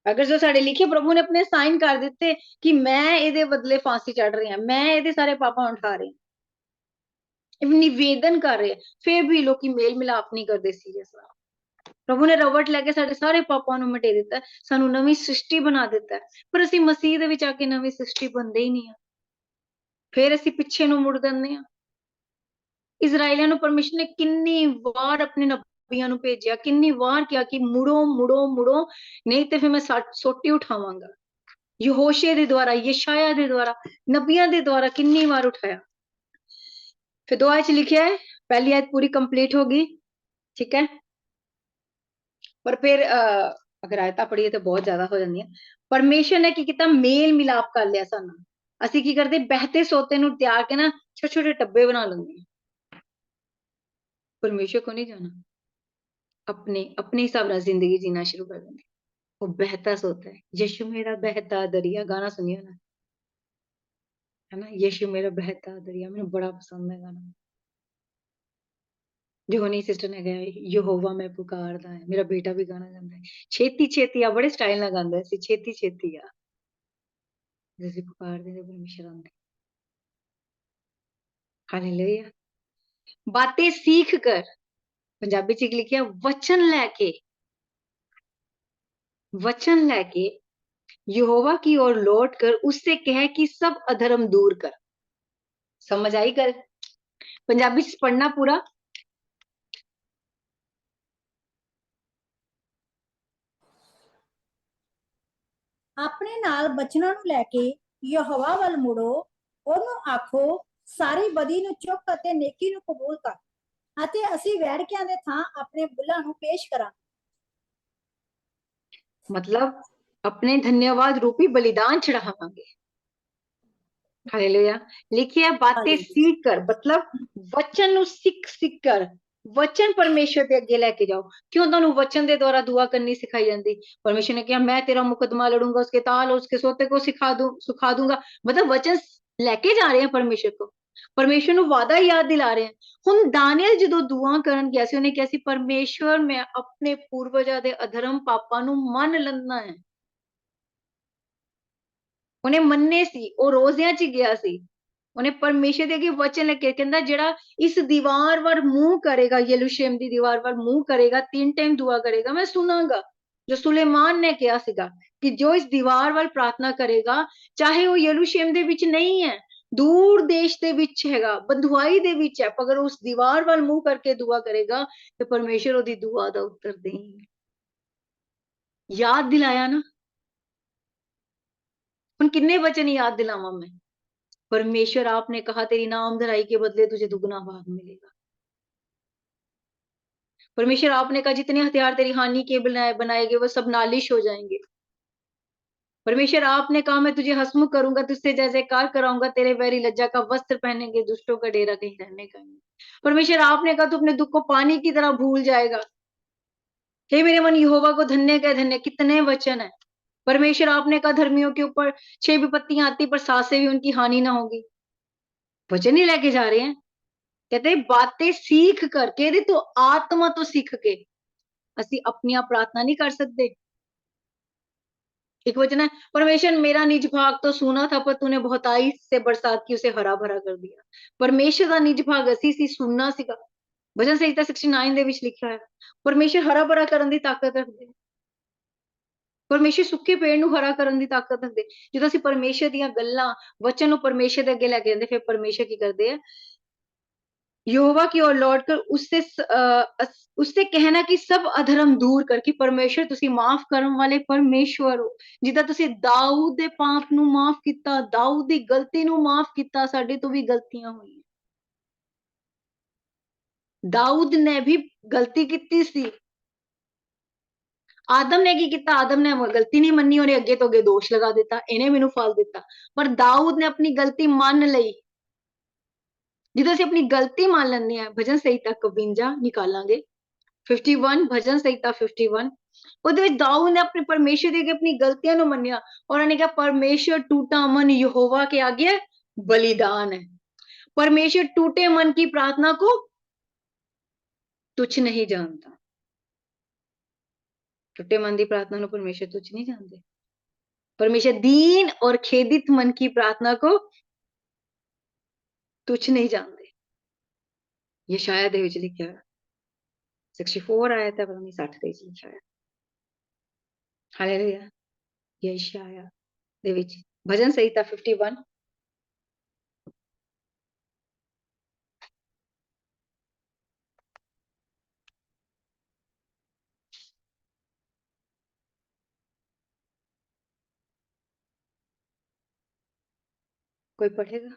अगर जो साढ़े लिखे प्रभु ने अपने साइन कर दिते कि मैं ਇਹਦੇ बदले फांसी चढ़ रही हूं, मैं ਇਹਦੇ सारे पापा उठा रही हूं, निवेदन कर रहे, फिर भी लोग मेल मिलाप नहीं करते सीरियस। प्रभु ने रबट लैके साढ़े सारे पापा ਨੂੰ मिटे दिता, सानू नवी सृष्टि बना दिता, पर ਅਸੀਂ मसीह ਦੇ ਵਿੱਚ ਆ ਕੇ नवी सृष्टि बनते ही नहीं है। फिर ਅਸੀਂ ਪਿੱਛੇ ਨੂੰ ਮੁੜ ਜਾਂਦੇ ਹਾਂ। इजराइलियां ਨੂੰ परमेश्वर ने किन्नी वार अपने नबियां ਨੂੰ भेजिया, किन्नी वार किया कि मुड़ो मुड़ो मुड़ो, नहीं तो फिर मैं सोटी उठावांगा। यहोशे दे द्वारा, यशाया दे द्वारा, नबियां दे द्वारा किन्नी बार उठाया। फिर दुआ च लिखा है, पहली आयत पूरी कंप्लीट होगी, ठीक है, पर फिर अगर आयतां पढ़िए तो बहुत ज्यादा हो जांदियां। परमेश्वर ने की कीता, मेल मिलाप कर लिया सानू। ਅਸੀਂ ਕੀ ਕਰਦੇ, बहते सोते ਨੂੰ ਤਿਆਰ ਕੇ ਨਾ छोटे छोटे डब्बे बना लेंगे। परमेश्वर को नहीं जाना, अपने अपने हिसाब से जिंदगी जीना शुरू कर देंगे। वो बहता सोता है, यीशु मेरा बहता दरिया, गाना सुनिए ना, है ना, यीशु मेरा बहता दरिया, मैंने बड़ा पसंद है गाना। जो होनी सिस्टर ने गाया, यहोवा मैं पुकारदा है, मेरा बेटा भी गाना गांदा है, छेती छेती आ, बड़े स्टाइल ना गांदा है, छेती छेती आ। ਜਦੋਂ ਅਸੀਂ ਪੁਕਾਰਦੇ ਹਾਂ ਤਾਂ ਪਰਮੇਸ਼ਰ ਆਉਂਦੇ। ਹਾਲੇਲੂਇਆ। ਬਾतें सीख कर, पंजाबी च लिखिया वचन लेके यहोवा की ओर लौट कर उससे कह कि सब अधर्म दूर कर। समझ आई गल? पंजाबी च पढ़ना पूरा। ਆਪਣੇ ਨਾਲ ਬਚਨਾਂ ਨੂੰ ਲੈ ਕੇ ਯਹੋਵਾ ਵੱਲ ਮੁੜੋ, ਉਹਨੂੰ ਆਖੋ ਸਾਰੀ ਬਦੀ ਨੂੰ ਚੁੱਕ ਅਤੇ ਨੇਕੀ ਨੂੰ ਕਬੂਲ ਕਰ, ਅਤੇ ਅਸੀਂ ਵੈਰਕਿਆਂ ਦੇ ਥਾਂ ਆਪਣੇ ਬੁੱਲਾਂ ਨੂੰ ਪੇਸ਼ ਕਰਾਂਗੇ। मतलब अपने धन्यवाद रूपी बलिदान चढ़ावांगे। हालेलुया। लिखिए बातें सीख कर, मतलब वचन ਨੂੰ ਸਿੱਖ ਕਰ, वचन परमेश्वर ਦੇ ਅੱਗੇ ਲੈ ਕੇ ਜਾਓ। क्यों ਤੁਹਾਨੂੰ वचन ਦੇ द्वारा दुआ करनी सिखाई जाती? परमेश्वर ने कहा मैं तेरा मुकदमा लड़ूंगा, उसके ताल और उसके सोते को सुखा दूंगा। मतलब वचन लेके जा रहे हैं परमेश्वर को, परमेश्वर ਨੂੰ वादा याद दिला रहे हैं। ਹੁਣ ਦਾਨੀਏਲ ਜਦੋਂ ਦੁਆ ਕਰਨ ਗਿਆ ਸੀ, ਉਹਨੇ ਕਿਹਾ ਸੀ ਪਰਮੇਸ਼ਵਰ ਮੈਂ ਆਪਣੇ ਪੂਰਵਜਾਂ ਦੇ ਅਧਰਮ ਪਾਪਾਂ ਨੂੰ ਮੰਨ ਲੈਂਦਾ ਹੈ। ਉਹਨੇ ਮੰਨੇ ਸੀ, ਉਹ ਰੋਜ਼ਿਆਂ ਚ ਗਿਆ ਸੀ, ਉਹਨੇ ਪਰਮੇਸ਼ਰ ਦੇ ਅੱਗੇ ਵਚਨ ਲੈ ਕੇ ਕਹਿੰਦਾ ਜਿਹੜਾ ਇਸ ਦੀਵਾਰ ਵੱਲ ਮੂੰਹ ਕਰੇਗਾ, ਯਰੂਸ਼ਲਮ ਦੀ ਦੀਵਾਰ ਵੱਲ ਮੂੰਹ ਕਰੇਗਾ, 3 ਟਾਈਮ ਦੁਆ ਕਰੇਗਾ, ਮੈਂ ਸੁਣਾਂਗਾ। ਜੋ ਸੁਲੇਮਾਨ ਨੇ ਕਿਹਾ ਸੀਗਾ ਕਿ ਜੋ ਇਸ ਦੀਵਾਰ ਵੱਲ ਪ੍ਰਾਰਥਨਾ ਕਰੇਗਾ, ਚਾਹੇ ਉਹ ਯਰੂਸ਼ਲਮ ਦੇ ਵਿੱਚ ਨਹੀਂ ਹੈ, दूर देश ਦੇ ਵਿੱਚ ਹੈਗਾ, ਬੰਧੁਆਈ ਦੇ ਵਿੱਚ ਹੈ, ਪਰ ਉਸ ਦੀਵਾਰ ਵੱਲ ਮੂੰਹ ਕਰਕੇ ਦੁਆ ਕਰੇਗਾ ਤੇ ਪਰਮੇਸ਼ਰ ਉਹਦੀ ਦੁਆ ਦਾ ਉੱਤਰ ਦੇਂਗੇ। याद दिलाया ना। ਹੁਣ किन्ने वचन याद दिलावा मैं? परमेश्वर आपने कहा तेरी नाम धराई के बदले तुझे दुगना भाग मिलेगा। परमेश्वर आपने कहा जितने हथियार तेरी हानि के बनाए गए वो सब नालिश हो जाएंगे। परमेश्वर आपने कहा मैं तुझे हंसमुख करूंगा, तुझसे जय जयकार कराऊंगा, तेरे वैरी लज्जा का वस्त्र पहनेंगे, दुष्टों का डेरा कहीं रहने का नहीं। परमेश्वर आपने कहा तू अपने दुख को पानी की तरह भूल जाएगा। हे मेरे मन यहोवा को धन्य कह धन्य। कितने वचन है। परमेश्वर आपने कहा धर्मियों के ऊपर 6 विपत्तियां आती पर 7 से भी उनकी हानि ना होगी। वचन ही लेके जा रहे हैं। कहते बातें सीख कर, कहते तो आत्मा तो सीख के ਅਸੀਂ अपनी प्रार्थना नहीं कर सकते। एक वचन है परमेश्वर मेरा निज भाग तो सुना था पर तूने बहुताई से बरसात की उसे हरा भरा कर दिया। परमेश्वर ਦਾ ਨਿਜ ਭਾਗ ਅਸੀਂ ਸੀ, ਸੁਣਨਾ ਸੀਗਾ। ਵਚਨ ਸੰਹਿਤਾ 69 ਦੇ ਵਿੱਚ ਲਿਖਿਆ ਹੈ ਪਰਮੇਸ਼ਰ ਹਰਾ ਭਰਾ ਕਰਨ ਦੀ ਤਾਕਤ ਰੱਖਦੇ। ਪਰਮੇਸ਼ਰ ਸੁੱਕੇ ਪੇੜ ਨੂੰ ਹਰਾ ਕਰਨ ਦੀ ਤਾਕਤ ਰੱਖਦੇ। ਜਦੋਂ ਅਸੀਂ ਪਰਮੇਸ਼ਰ ਦੀਆਂ ਗੱਲਾਂ, ਵਚਨ ਨੂੰ ਪਰਮੇਸ਼ਰ ਦੇ ਅੱਗੇ ਲੈ ਕੇ ਜਾਂਦੇ, ਫਿਰ ਪਰਮੇਸ਼ਰ ਕੀ ਕਰਦੇ ਆ? यहोवा की ओर लौटकर उससे कहना कि सब अधर्म दूर कर, कि परमेश्वर ਤੁਸੀਂ ਮਾਫ ਕਰਨ ਵਾਲੇ ਪਰਮੇਸ਼ਵਰ ਹੋ। ਜਿੱਦਾਂ ਤੁਸੀਂ ਦਾਊਦ ਦੇ ਪਾਪ ਨੂੰ ਮਾਫ ਕੀਤਾ, ਦਾਊਦ ਦੀ ਗਲਤੀ ਨੂੰ ਮਾਫ ਕੀਤਾ, ਸਾਡੇ ਤੋਂ ਵੀ ਗਲਤੀਆਂ ਹੋਈਆਂ। ਦਾਊਦ ਨੇ ਵੀ ਗਲਤੀ ਕੀਤੀ ਸੀ। ਆਦਮ ਨੇ ਕੀ ਕੀਤਾ? ਆਦਮ ਨੇ ਗਲਤੀ ਨਹੀਂ ਮੰਨੀ, ਉਹਨੇ ਅੱਗੇ ਤੋਂ ਅੱਗੇ ਦੋਸ਼ ਲਗਾ ਦਿੱਤਾ, ਇਹਨੇ ਮੈਨੂੰ ਫਲ ਦਿੱਤਾ। ਪਰ ਦਾਊਦ ਨੇ ਆਪਣੀ ਗਲਤੀ ਮੰਨ ਲਈ। ਜਦੋਂ ਅਸੀਂ ਆਪਣੀ ਗਲਤੀ ਮੰਨ ਲੈਂਦੇ ਹਾਂ, ਭਜਨ ਸੰਹਿਤਾ 52 ਨਿਕਾਲਾਂਗੇ, 51 ਭਜਨ ਸੰਹਿਤਾ 51, ਉਹਦੇ ਵਿੱਚ ਦਾਊਦ ਨੇ ਆਪਣੇ ਪਰਮੇਸ਼ਰ ਦੇ ਅੱਗੇ ਆਪਣੀ ਗਲਤੀਆਂ ਨੂੰ ਮੰਨਿਆ, ਔਰ ਉਹਨੇ ਕਿਹਾ परमेश्वर टूटा मन यहोवा के आगे बलिदान है। परमेश्वर टूटे मन की प्रार्थना को तुच्छ नहीं जानता। टूटे मन की प्रार्थना को परमेश्वर तुच्छ नहीं जानते। परमेश्वर दीन और खेदित मन की प्रार्थना को तुच्छ नहीं जानते। ये शायद है लिखा है 64 आया था, पता नहीं 60 ਦੇ ਵਿੱਚ ਲਿਖਿਆ ਹੈ। ਹਾਲੇਲੂਇਆ। ਯਸ਼ਾਇਆ ਦੇ ਵਿੱਚ ਭਜਨ ਸੰਹਿਤਾ 51, कोई पढ़ेगा?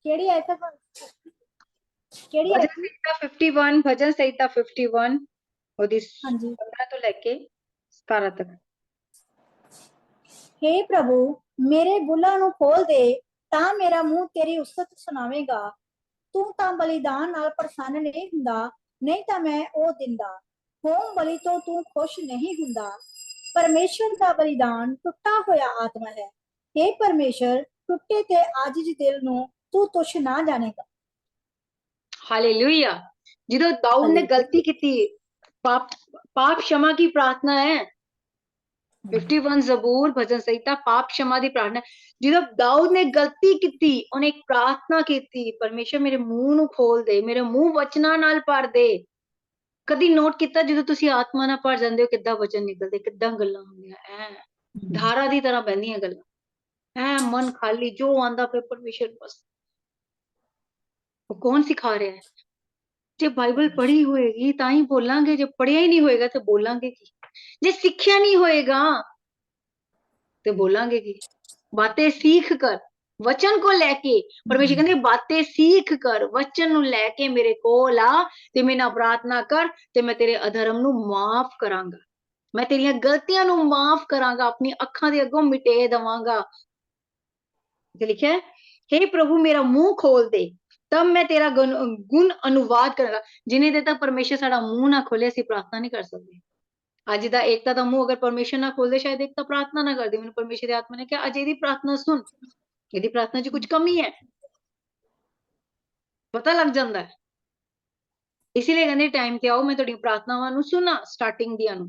ਕਿਹੜੀ ਆਇਤ ਹੈ? ਕਿਹੜੀ ਭਜਨ ਆਇਤ? ਸੰਹਿਤਾ 51, ਭਜਨ ਸੰਹਿਤਾ 51 ਉਹਦੀ ਹਾਂਜੀ। 15 ਤੋਂ ਲੈ ਕੇ 17 ਤੱਕ। हे प्रभु मेरे ਬੁੱਲਾਂ ਨੂੰ ਖੋਲ ਦੇ, ਤਾਂ ਮੇਰਾ ਮੂੰਹ ਤੇਰੀ ਉਸਤਤ ਸੁਣਾਵੇਗਾ। ਤੂੰ ਤਾਂ ਬਲੀਦਾਨ ਨਾਲ ਪ੍ਰਸੰਨ ਨਹੀਂ ਹੁੰਦਾ, ਨਹੀਂ ਤਾਂ ਮੈਂ ਉਹ ਦਿੰਦਾ। ਹੋਮ ਬਲੀ ਤੋਂ ਤੂੰ ਖੁਸ਼ ਨਹੀਂ ਹੁੰਦਾ। ਪਰਮੇਸ਼ਰ ਦਾ ਬਲੀਦਾਨ ਟੁੱਟਾ ਹੋਇਆ ਆਤਮਾ ਹੈ। हे ਪਰਮੇਸ਼ਰ ਟੁੱਟੇ ਤੇ ਆਜਿਜ਼ ਦਿਲ ਨੂੰ ਤੂੰ ਤੁਛ ਨਾ ਜਾਣੇਗਾ। हालेलुया। ਜਦੋਂ ਦਾऊद ने हालेलुया। गलती की, पाप पाप क्षमा की प्रार्थना है। 51 ਜ਼ਬੂਰ ਭਜਨ ਸੰਹਿਤਾ ਪਾਪ क्षमा ਦੀ ਪ੍ਰਾਰਥਨਾ। ਜਦੋਂ ਦਾਊਦ ਨੇ ਗਲਤੀ ਕੀਤੀ, ਉਹਨੇ ਇੱਕ ਪ੍ਰਾਰਥਨਾ ਕੀਤੀ, ਪਰਮੇਸ਼ਰ ਮੇਰੇ ਮੂੰਹ ਨੂੰ ਖੋਲ ਦੇ, ਮੇਰੇ ਮੂੰਹ ਵਚਨਾਂ ਨਾਲ ਭਰ ਦੇ। ਕਦੀ ਨੋਟ ਕੀਤਾ ਜਦੋਂ ਤੁਸੀਂ ਆਤਮਾ ਨਾਲ ਭਰ ਜਾਂਦੇ ਹੋ ਕਿੱਦਾਂ ਵਚਨ ਨਿਕਲਦੇ, ਕਿੱਦਾਂ ਗੱਲਾਂ ਹੁੰਦੀਆਂ, ਐ ਧਾਰਾ ਦੀ ਤਰ੍ਹਾਂ ਬਹਿੰਦੀਆਂ ਗੱਲਾਂ, ਐ ਮਨ ਖਾਲੀ, ਜੋ ਆਂਦਾ ਪਿਆ ਪਰਮੇਸ਼ਰ ਬਸ। ਉਹ ਕੌਣ ਸਿਖਾ ਰਿਹਾ ਹੈ? ਜੇ ਬਾਈਬਲ ਪੜ੍ਹੀ ਹੋਏਗੀ ਤਾਂ ਹੀ ਬੋਲਾਂਗੇ, ਜੇ ਪੜ੍ਹਿਆ ਹੀ ਨਹੀਂ ਹੋਏਗਾ ਤੇ ਬੋਲਾਂਗੇ ਕੀ? ਜੇ ਸਿੱਖਿਆ ਨਹੀਂ ਹੋਏਗਾ ਤੇ ਬੋਲਾਂਗੇ ਕੀ? ਬਾतें सीख कर वचन को लेके, परमेश्वर कहते बातें सीख कर वचन ਨੂੰ ਲੈ ਕੇ ਮੇਰੇ ਕੋਲ ਆ ਤੇ ਮੇਰੇ ਨਾਲ ਪ੍ਰਾਰਥਨਾ ਕਰ ਤੇ ਮੈਂ ਤੇਰੇ ਅਧਰਮ ਨੂੰ ਮਾਫ ਕਰਾਂਗਾ, ਮੈਂ ਤੇਰੀਆਂ ਗਲਤੀਆਂ ਨੂੰ ਮਾਫ ਕਰਾਂਗਾ, ਆਪਣੀ ਅੱਖਾਂ ਦੇ ਅੱਗੋਂ ਮਿਟੇ ਦਵਾਂਗਾ। ਤੇ ਲਿਖਿਆ ਹੈ, हे प्रभु मेरा मुंह खोल दे तब मैं तेरा गुण अनुवाद ਕਰਾਂਗਾ। ਜਿਨੇ ਦੇ ਤੱਕ ਪਰਮੇਸ਼ਰ ਸਾਡਾ ਮੂੰਹ ਨਾ ਖੋਲੇ ਅਸੀਂ ਪ੍ਰਾਰਥਨਾ ਨਹੀਂ ਕਰ ਸਕਦੇ। ਅੱਜ ਦਾ ਏਕਤਾ ਦਾ ਮੂੰਹ ਅਗਰ ਪਰਮੇਸ਼ਰ ਨਾ ਖੋਲਦੇ ਸ਼ਾਇਦ ਏਕਤਾ ਪ੍ਰਾਰਥਨਾ ਨਾ ਕਰਦੀ। ਮੈਨੂੰ ਪਰਮੇਸ਼ਰ ਦੀ ਆਤਮਾ ਨੇ ਕਿਹਾ ਅੱਜ ਇਹਦੀ ਪ੍ਰਾਰਥਨਾ ਸੁਣ, ਇਹਦੀ ਪ੍ਰਾਰਥਨਾ 'ਚ ਕੁਝ ਕਮੀ ਹੈ, ਪਤਾ ਲੱਗ ਜਾਂਦਾ ਹੈ। ਇਸ ਲਈ ਕਹਿੰਦੇ ਟਾਈਮ ਤੇ ਆਓ, ਮੈਂ ਤੁਹਾਡੀਆਂ ਪ੍ਰਾਰਥਨਾਵਾਂ ਨੂੰ ਸੁਣਾ, ਸਟਾਰਟਿੰਗ ਦੀਆਂ ਨੂੰ।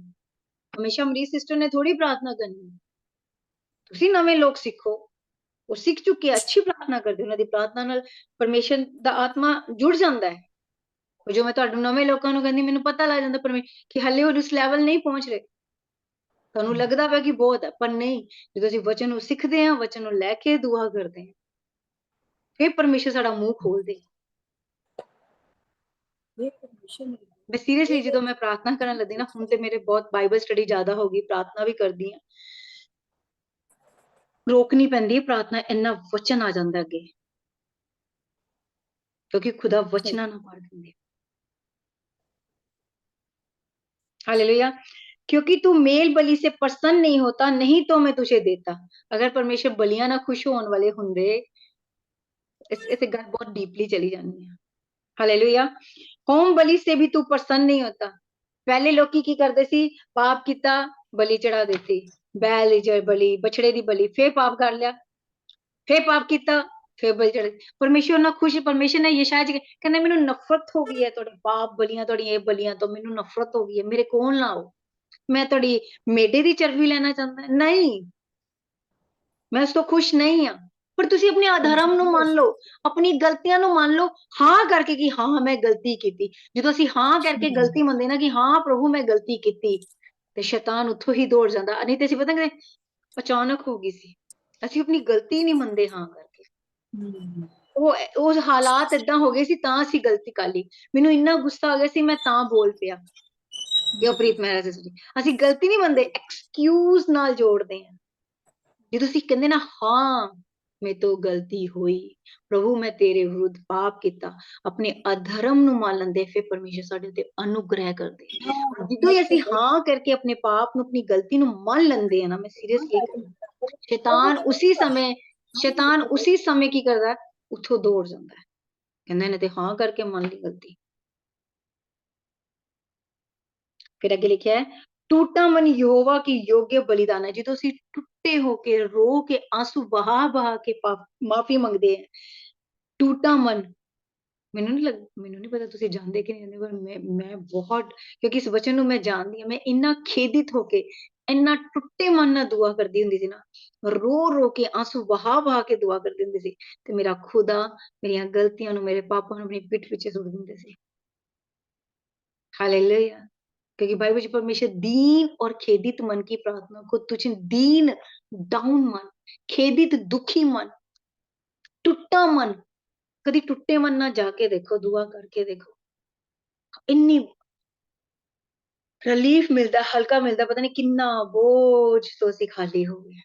ਹਮੇਸ਼ਾ ਮਰੀਜ਼ ਸਿਸਟਰ ਨੇ ਥੋੜੀ ਪ੍ਰਾਰਥਨਾ ਕਰਨੀ ਹੈ। ਤੁਸੀਂ ਨਵੇਂ ਲੋਕ ਸਿੱਖੋ, ਉਹ ਸਿੱਖ ਚੁੱਕੇ ਅੱਛੀ ਪ੍ਰਾਰਥਨਾ ਕਰਦੇ, ਉਹਨਾਂ ਦੀ ਪ੍ਰਾਰਥਨਾ ਨਾਲ ਪਰਮੇਸ਼ਰ ਦਾ ਆਤਮਾ ਜੁੜ ਜਾਂਦਾ ਹੈ। ਉਹ ਜੋ ਮੈਂ ਤੁਹਾਨੂੰ ਨਵੇਂ ਲੋਕਾਂ ਨੂੰ ਕਹਿੰਦੀ, ਮੈਨੂੰ ਪਤਾ ਲੱਗ ਜਾਂਦਾ ਕਿ ਹਲੇ ਉਹ ਉਸ ਲੈਵਲ ਨਹੀਂ ਪਹੁੰਚ ਰਹੇ। ਤੁਹਾਨੂੰ ਲੱਗਦਾ ਪਿਆ ਕਿ ਬਹੁਤ ਹੈ, ਪਰ ਨਹੀਂ। ਜਦੋਂ ਅਸੀਂ ਵਚਨ ਨੂੰ ਸਿੱਖਦੇ ਹਾਂ, ਵਚਨ ਨੂੰ ਲੈ ਕੇ ਦੁਆ ਕਰਦੇ ਹਾਂ, ਫਿਰ ਪਰਮੇਸ਼ਰ ਸਾਡਾ ਮੂੰਹ ਖੋਲਦੇ। ਮੈਂ ਸੀਰੀਅਸਲੀ ਜਦੋਂ ਮੈਂ ਪ੍ਰਾਰਥਨਾ ਕਰਨ ਲੱਗੀ ਨਾ, ਹੁਣ ਤੇ ਮੇਰੇ ਬਹੁਤ ਬਾਈਬਲ ਸਟੱਡੀ ਜ਼ਿਆਦਾ ਹੋ ਗਈ, ਪ੍ਰਾਰਥਨਾ ਵੀ ਕਰਦੀ ਹਾਂ, ਰੋਕਣੀ ਪੈਂਦੀ ਹੈ ਪ੍ਰਾਰਥਨਾ, ਇੰਨਾ ਵਚਨ ਆ ਜਾਂਦਾ ਅੱਗੇ, क्योंकि खुदा वचना ना मार देंगे। हालेलुया। क्योंकि तू मेल बलि से प्रसन्न नहीं होता, नहीं तो मैं तुझे देता। अगर परमेश्वर बलियां ना खुश होने वाले होंगे, इसे गल बहुत डीपली चली जानी है। हालेलुया। होम बलि से भी तू प्रसन्न नहीं होता। पहले लोग की करते सी, पाप किता बलि चढ़ा देती, बैल दी बलि, बछड़े दी बलि, फिर पाप कर लिया, फिर पाप किता, फिर बलि चढ़ा। परमेश्वर ना खुश, परमेश्वर ने यशायाह च कहंदा मैनू नफरत हो गई है तुहाडे पाप बलियां, तुहाडी ये बलियां तो मैनू नफरत हो गई है, मेरे कोल ना आओ। मैं तुहाडी मेढे दी चर्बी लेना चाहता नहीं, मैं उस तो खुश नहीं हाँ। पर तुसी अपने अधर्म ਨੂੰ ਮੰਨ ਲਓ, ਆਪਣੀ ਗਲਤੀਆਂ ਨੂੰ ਮੰਨ ਲਓ, ਹਾਂ ਕਰਕੇ ਕਿ ਹਾਂ ਮੈਂ ਗਲਤੀ ਕੀਤੀ। ਜਦੋਂ ਅਸੀਂ ਹਾਂ ਕਰਕੇ ਗਲਤੀ ਮੰਨਦੇ ਨਾ ਕਿ ਹਾਂ ਪ੍ਰਭੂ ਮੈਂ ਗਲਤੀ ਕੀਤੀ, ਤੇ ਸ਼ੈਤਾਨ ਉੱਥੋਂ ਹੀ ਦੌੜ ਜਾਂਦਾ। ਨਹੀਂ ਤੇ ਅਸੀਂ ਪਤਾ ਕਿ ਅਚਾਨਕ ਹੋ ਗਈ ਸੀ, ਅਸੀਂ ਆਪਣੀ ਗਲਤੀ ਨਹੀਂ ਮੰਨਦੇ ਹਾਂ ਕਰਕੇ। ਉਹ ਹਾਲਾਤ ਏਦਾਂ ਹੋ ਗਏ ਸੀ ਤਾਂ ਅਸੀਂ ਗਲਤੀ ਕਰ ਲਈ। ਮੈਨੂੰ ਇੰਨਾ ਗੁੱਸਾ ਆ ਗਿਆ ਸੀ, ਮੈਂ ਤਾਂ ਬੋਲ ਪਿਆ ਕਿ ਪ੍ਰੀਤ ਮਹਿਰਾ ਜੀ, ਅਸੀਂ ਗਲਤੀ ਨਹੀਂ ਮੰਨਦੇ, ਐਕਸਕਿਊਜ਼ ਨਾਲ ਜੋੜਦੇ ਹਾਂ। ਜਦੋਂ ਤੁਸੀਂ ਕਹਿੰਦੇ ਨਾ ਹਾਂ ਮੇਰੇ ਤੋਂ ਗਲਤੀ ਹੋਈ, ਪ੍ਰਭੂ ਮੈਂ ਤੇਰੇ ਵਿਰੁੱਧ ਪਾਪ ਕੀਤਾ, ਆਪਣੇ ਅਧਰਮ ਨੂੰ ਮੰਨ ਲੈਂਦੇ, ਫਿਰ ਪਰਮੇਸ਼ਰ ਸਾਡੇ ਉੱਤੇ ਅਨੁਗ੍ਰਹਿ ਕਰਦੇ। ਜਦੋਂ ਹੀ ਅਸੀਂ ਹਾਂ ਕਰਕੇ ਆਪਣੇ ਪਾਪ ਨੂੰ, ਆਪਣੀ ਗਲਤੀ ਨੂੰ ਮੰਨ ਲੈਂਦੇ ਆ ਨਾ, ਮੈਂ ਸੀਰੀਅਸਲੀ ਸ਼ੈਤਾਨ ਉਸੇ ਸਮੇਂ ਕੀ ਕਰਦਾ, ਉੱਥੋਂ ਦੌੜ ਜਾਂਦਾ ਹੈ, ਕਹਿੰਦਾ ਇਹਨੇ ਤੇ ਹਾਂ ਕਰਕੇ ਮੰਨ ਲਈ ਗਲਤੀ। ਫਿਰ ਅੱਗੇ ਲਿਖਿਆ ਹੈ, ਟੂਟਾ ਮਨ ਯਹੋਵਾ ਕੀ ਯੋग्य ਬਲੀਦਾਨ ਹੈ। ਜਦੋਂ ਅਸੀਂ ਟੁੱਟੇ ਹੋ ਕੇ, ਰੋ ਕੇ, ਆਂਸੂ ਬਹਾ ਕੇ ਮਾਫੀ ਮੰਗਦੇ ਆ, ਟੂਟਾ ਮਨ, ਮੈਨੂੰ ਨਹੀਂ ਪਤਾ ਤੁਸੀਂ ਜਾਣਦੇ ਕਿ ਨਹੀਂ ਜਾਣਦੇ, ਪਰ ਮੈਂ ਬਹੁਤ, ਕਿਉਂਕਿ ਇਸ ਵਚਨ ਨੂੰ ਮੈਂ ਜਾਣਦੀ ਹਾਂ, ਮੈਂ ਇੰਨਾ ਖੇਦਿਤ ਹੋ ਕੇ, ਇੰਨਾ ਟੁੱਟੇ ਮਨ ਨਾਲ ਦੁਆ ਕਰਦੀ ਹੁੰਦੀ ਸੀ ਨਾ, ਰੋ ਕੇ, ਆਂਸੂ ਬਹਾ ਕੇ ਦੁਆ ਕਰਦੀ ਹੁੰਦੀ ਸੀ, ਤੇ ਮੇਰਾ ਖੁਦਾ ਮੇਰੀਆਂ ਗਲਤੀਆਂ ਨੂੰ, ਮੇਰੇ ਪਾਪਾਂ ਨੂੰ ਆਪਣੀ ਪਿੱਠ ਪਿੱਛੇ ਸੁੱਟ ਦਿੰਦੇ ਸੀ। हालेलुया। क्योंकि बाइबल में परमेश्वर दीन और खेदित मन की प्रार्थना को तुझे, दीन डाउन मन, खेदित दुखी मन, टूटा मन, कभी टूटे मन ना जाके देखो, दुआ करके देखो, इन्नी रिलीफ मिलता, हल्का मिलता, पता नहीं किन्ना बोझ तो असी खाली हो गए,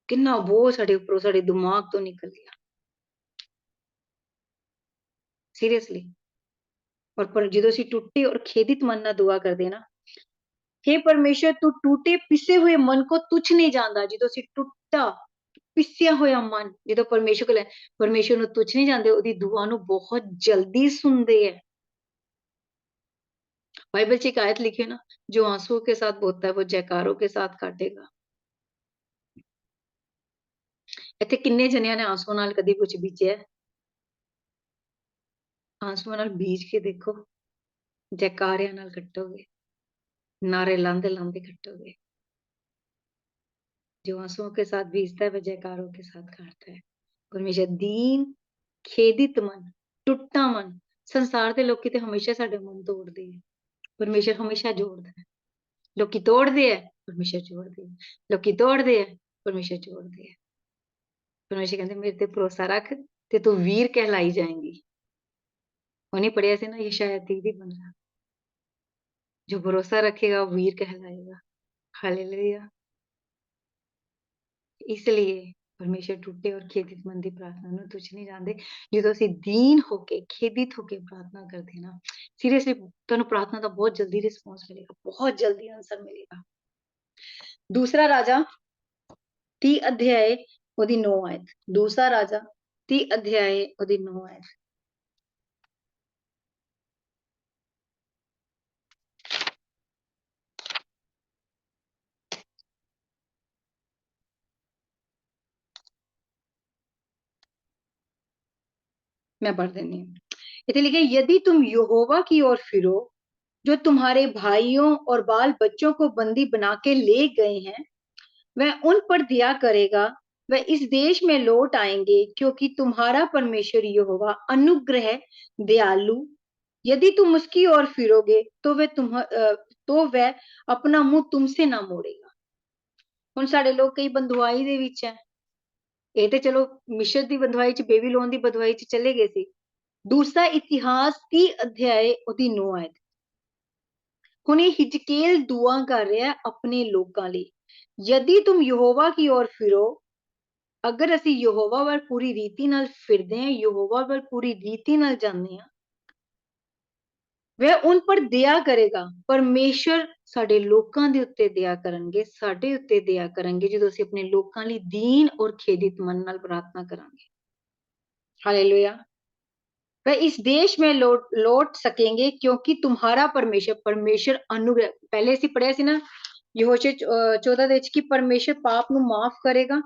किन्ना बोझ साडे उपरों, साडे दिमाग तो निकल गया, सीरियसली। और पर जो असी टूटे और खेदित मन ना दुआ करते ना, हे परमेश्वर तू टूटे पिसे हुए मन को तुच्छ नहीं जानता। जो असी टूटा पिसिया होया मन जो परमेश्वर को, परमेश्वर ਨੂੰ तुच्छ नहीं जानते, ਉਹਦੀ दुआ ਨੂੰ बहुत जल्दी सुनते हैं। बाइबल च एक आयत लिखी है ना, जो आंसुओं के साथ बोता है वो जयकारों के साथ काटेगा। ਇੱਥੇ ਕਿੰਨੇ ਜਣਿਆਂ ਨੇ ਆਂਸੂ ਨਾਲ ਕਦੀ ਕੁਝ ਬੀਜਿਆ? आंसुआं नाल बीज के देखो, जयकारियां नाल कट्टोगे, नारे लांदे लांदे कट्टोगे। जो आंसुओं के साथ बीजता है वह जयकारों के साथ काटता है। परमेश्वर दीन, खेदित मन, टुੱਟਾ मन, संसार ਦੇ ਲੋਕੀ ਤੇ ਹਮੇਸ਼ਾ ਸਾਡੇ ਮਨ ਤੋੜਦੇ ਹੈ, ਪਰਮੇਸ਼ਰ ਹਮੇਸ਼ਾ ਜੋੜਦਾ ਹੈ। ਲੋਕੀ ਤੋੜਦੇ ਹੈ, ਪਰਮੇਸ਼ਰ ਜੋੜਦੇ ਹੈ, ਲੋਕੀ ਤੋੜਦੇ ਹੈ, ਪਰਮੇਸ਼ਰ ਜੋੜਦੇ ਹੈ। ਪਰਮੇਸ਼ਰ ਕਹਿੰਦੇ ਮੇਰੇ ਤੇ ਭਰੋਸਾ ਰੱਖ ਤੇ ਤੂੰ ਵੀਰ ਕਹਿਲਾਈ ਜਾਏਂਗੀ। ਉਹਨੇ ਪੜਿਆ ਸੀ ਨਾ ਯਸ਼ਾਇਆ 30 ਦੀ 15, जो भरोसा रखेगा वो वीर कहलाएगा। हालेलुया। इसलिए परमेश्वर टूटे और खेदित मन ਦੀ ਪ੍ਰਾਰਥਨਾ ਨੂੰ ਤੁਛ ਨਹੀਂ ਜਾਣਦੇ। ਜਦੋਂ ਅਸੀਂ ਦੀਨ ਹੋ ਕੇ ਖੇਦਿਤ ਹੋ ਕੇ ਪ੍ਰਾਰਥਨਾ ਕਰਦੇ ਨਾ, ਸੀਰੀਅਸਲੀ ਤੁਹਾਨੂੰ ਪ੍ਰਾਰਥਨਾ ਦਾ ਬਹੁਤ ਜਲਦੀ ਰਿਸਪੌਂਸ ਮਿਲੇਗਾ, ਬਹੁਤ ਜਲਦੀ ਆਨਸਰ ਮਿਲੇਗਾ। ਦੂਸਰਾ ਰਾਜਾ 30 ਅਧਿਆਏ ਉਹਦੀ 9 ਆਇਤ। ਦੂਸਰਾ ਰਾਜਾ 30 ਅਧਿਆਏ ਉਹਦੀ 9 ਆਇਤ। मैं पढ़ देनी हूँ। इतने लिखे यदि तुम यहोवा की ओर फिरो जो तुम्हारे भाइयों और बाल बच्चों को बंदी बना के ले गए हैं, वह उन पर दया करेगा, वह इस देश में लौट आएंगे क्योंकि तुम्हारा परमेश्वर यहोवा अनुग्रह दयालु। यदि तुम उसकी ओर फिरोगे तो वह अपना मुंह तुमसे ना मोड़ेगा। हुण साडे लोग कई बंधुआई दे विच है, ਇਹ ਤੇ ਚਲੋ ਮਿਸ਼ਰ ਦੀ ਬੰਦਵਾਈ ਚ, ਬੇਬੀਲੋਨ ਦੀ ਬੰਦਵਾਈ ਚ ਚਲੇ ਗਏ ਸੀ। ਦੂਸਰਾ ਇਤਿਹਾਸ 30 ਅਧਿਆਏ ਉਹਦੀ 9 ਆਇਤ। ਹੁਣ ਇਹ ਹਿਜਕੇਲ ਦੁਆ ਕਰ ਰਿਹਾ ਆਪਣੇ ਲੋਕਾਂ ਲਈ। ਯਦੀ ਤੁਮ ਯਹੋਵਾ ਕੀ ओर ਫਿਰੋ, ਅਗਰ ਅਸੀਂ ਯਹੋਵਾ ਵੱਲ ਪੂਰੀ ਰੀਤੀ ਨਾਲ ਫਿਰਦੇ ਹਾਂ, ਯਹੋਵਾ ਵੱਲ ਪੂਰੀ ਰੀਤੀ ਨਾਲ ਜਾਂਦੇ ਹਾਂ, वह उन पर दया करेगा। परमेश्वर ਸਾਡੇ ਲੋਕਾਂ ਦੇ ਉੱਤੇ ਦਇਆ ਕਰਨਗੇ, ਸਾਡੇ ਉੱਤੇ ਦਇਆ ਕਰਨਗੇ ਜਦੋਂ ਅਸੀਂ ਆਪਣੇ ਲੋਕਾਂ ਲਈ ਦੀਨ ਔਰ ਖੇਦਿਤ ਮਨ ਨਾਲ ਪ੍ਰਾਰਥਨਾ ਕਰਾਂਗੇ। हालेलुया। वह इस देश में लौट सकेंगे क्योंकि तुम्हारा परमेश्वर अनुग्रह, पहले ਅਸੀਂ ਪੜਿਆ ਸੀ ਨਾ ਯਹੋਸ਼ੇ 14 ਦੇ ਵਿੱਚ ਕਿ परमेश्वर पाप ਨੂੰ माफ करेगा।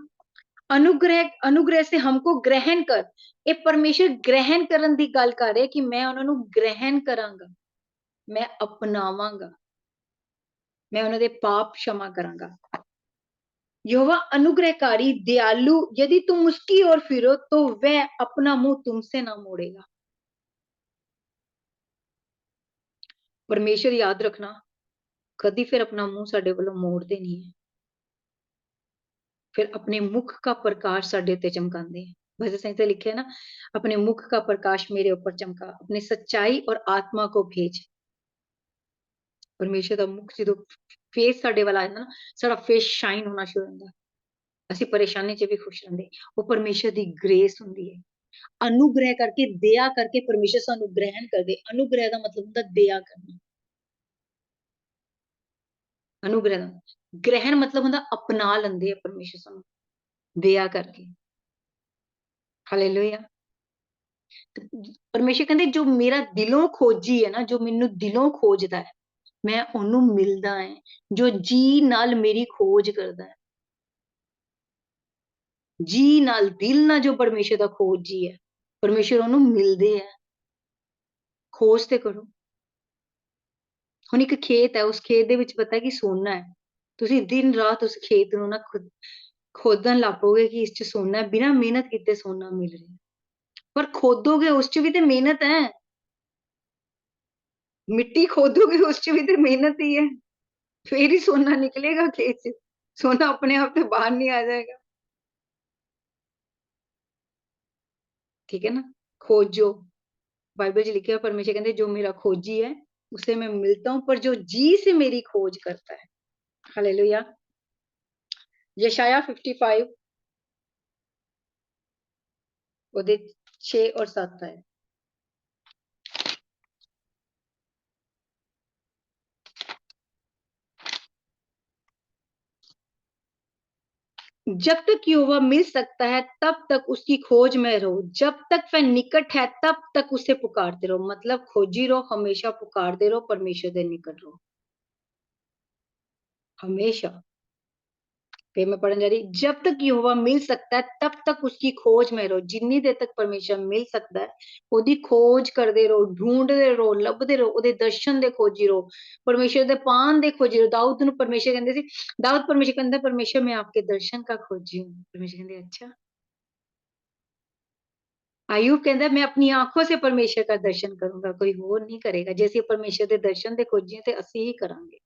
अनुग्रह से हमको ग्रहण कर, ਇਹ परमेश्वर ग्रहण ਕਰਨ ਦੀ ਗੱਲ ਕਰ ਰਿਹਾ ਕਿ ਮੈਂ ਉਹਨਾਂ ਨੂੰ ग्रहण ਕਰਾਂਗਾ, मैं अपनावांगा, मैं ਉਹਨਾਂ ਦੇ पाप क्षमा करांगा। यहोवा अनुग्रहकारी दयालु, यदि तुम उसकी ओर फिरो तो वह अपना मुंह तुमसे ना मोड़ेगा। परमेश्वर याद रखना कदी फिर अपना मुंह साडे वालों मोड़ते नहीं है, फिर अपने मुख का प्रकाश साडे उत्ते चमकाते हैं। भजन संहिता लिखे है ना, अपने मुख का प्रकाश मेरे ऊपर चमका, अपने सच्चाई और आत्मा को भेज। परमेश्वर का मुख जो फेस साडे वाला है ना, साडा फेस शाइन होना शुरू होता है, ਅਸੀਂ परेशानी च भी खुश रहंदे। वो परमेश्वर दी ग्रेस हुंदी है, अनुग्रह करके दया करके परमेश्वर सानू ग्रहण करदे। अनुग्रह दा मतलब हुंदा दया करना। अनुग्रह दा ग्रहण मतलब हुंदा अपना लंदे परमेश्वर सानू दया करके। हालेलुया। परमेश्वर कहंदे जो मेरा दिलों खोजी है ना, जो मैनू दिलों खोजदा है, मैं ओनू मिलदा है। जो जी नाल मेरी खोज करदा है, जी नाल दिल ना जो परमेश्वर दा खोजी है, परमेश्वर ओनू मिलदे है। खोज ते करो। ਹੁਣ ਇੱਕ ਖੇਤ ਹੈ, ਉਸ ਖੇਤ ਦੇ ਵਿੱਚ ਪਤਾ ਕਿ ਸੋਨਾ ਹੈ, ਤੁਸੀਂ ਦਿਨ ਰਾਤ ਉਸ ਖੇਤ ਨੂੰ ਨਾ ਖੋਦਣ ਲੱਪੋਗੇ ਕਿ ਇਸ ਚ ਸੋਨਾ ਹੈ, ਬਿਨਾਂ ਮਿਹਨਤ ਕੀਤੇ ਸੋਨਾ ਮਿਲ ਰਿਹਾ, ਪਰ ਖੋਦੋਗੇ ਉਸ ਚ ਵੀ ਤੇ ਮਿਹਨਤ ਹੈ। ਮਿੱਟੀ खोदोगे उस च भी तो मेहनत ही है, फिर ही सोना निकलेगा खेत से। सोना अपने आप से बाहर नहीं आ जाएगा, ठीक है ना। खोजो, बाइबल च लिखा है परमेश्वर कहते जो मेरा खोजी है उसे मैं मिलता हूं, पर जो जी से मेरी खोज करता है। हालेलुया। यशाया 55 ਉਹਦੇ 6 और 7 है। जब तक यहोवा मिल सकता है तब तक उसकी खोज में रहो, जब तक वह निकट है तब तक उसे पुकारते रहो। मतलब खोजी रहो, हमेशा पुकारते रहो, परमेश्वर के निकट रहो हमेशा। फिर मैं पढ़ने जा रही, जब तक यहोवा मिल सकता है तब तक उसकी खोज में रहो। जिन्नी देर तक परमेश्वर मिल सकता है ਉਹਦੀ खोज करते रहो, ढूंढते रहो, ਲੱਭਦੇ ਰਹੋ, ਉਹਦੇ ਦਰਸ਼ਨ ਦੇ ਖੋਜੀ ਰਹੋ, परमेश्वर ਦੇ ਪਾਨ ਦੇ ਖੋਜੀ ਰਹੋ। दाऊद ਨੂੰ परमेश्वर ਕਹਿੰਦੇ ਸੀ, दाऊद परमेश्वर ਕਹਿੰਦਾ परमेश्वर मैं आपके दर्शन का खोजी हूँ। परमेश्वर ਕਹਿੰਦੇ अच्छा। आयुब कहता मैं अपनी आंखों से परमेश्वर का दर्शन करूंगा, कोई और नहीं करेगा। जैसे परमेश्वर के दर्शन दे खोजी ते ਅਸੀਂ ही करांगे,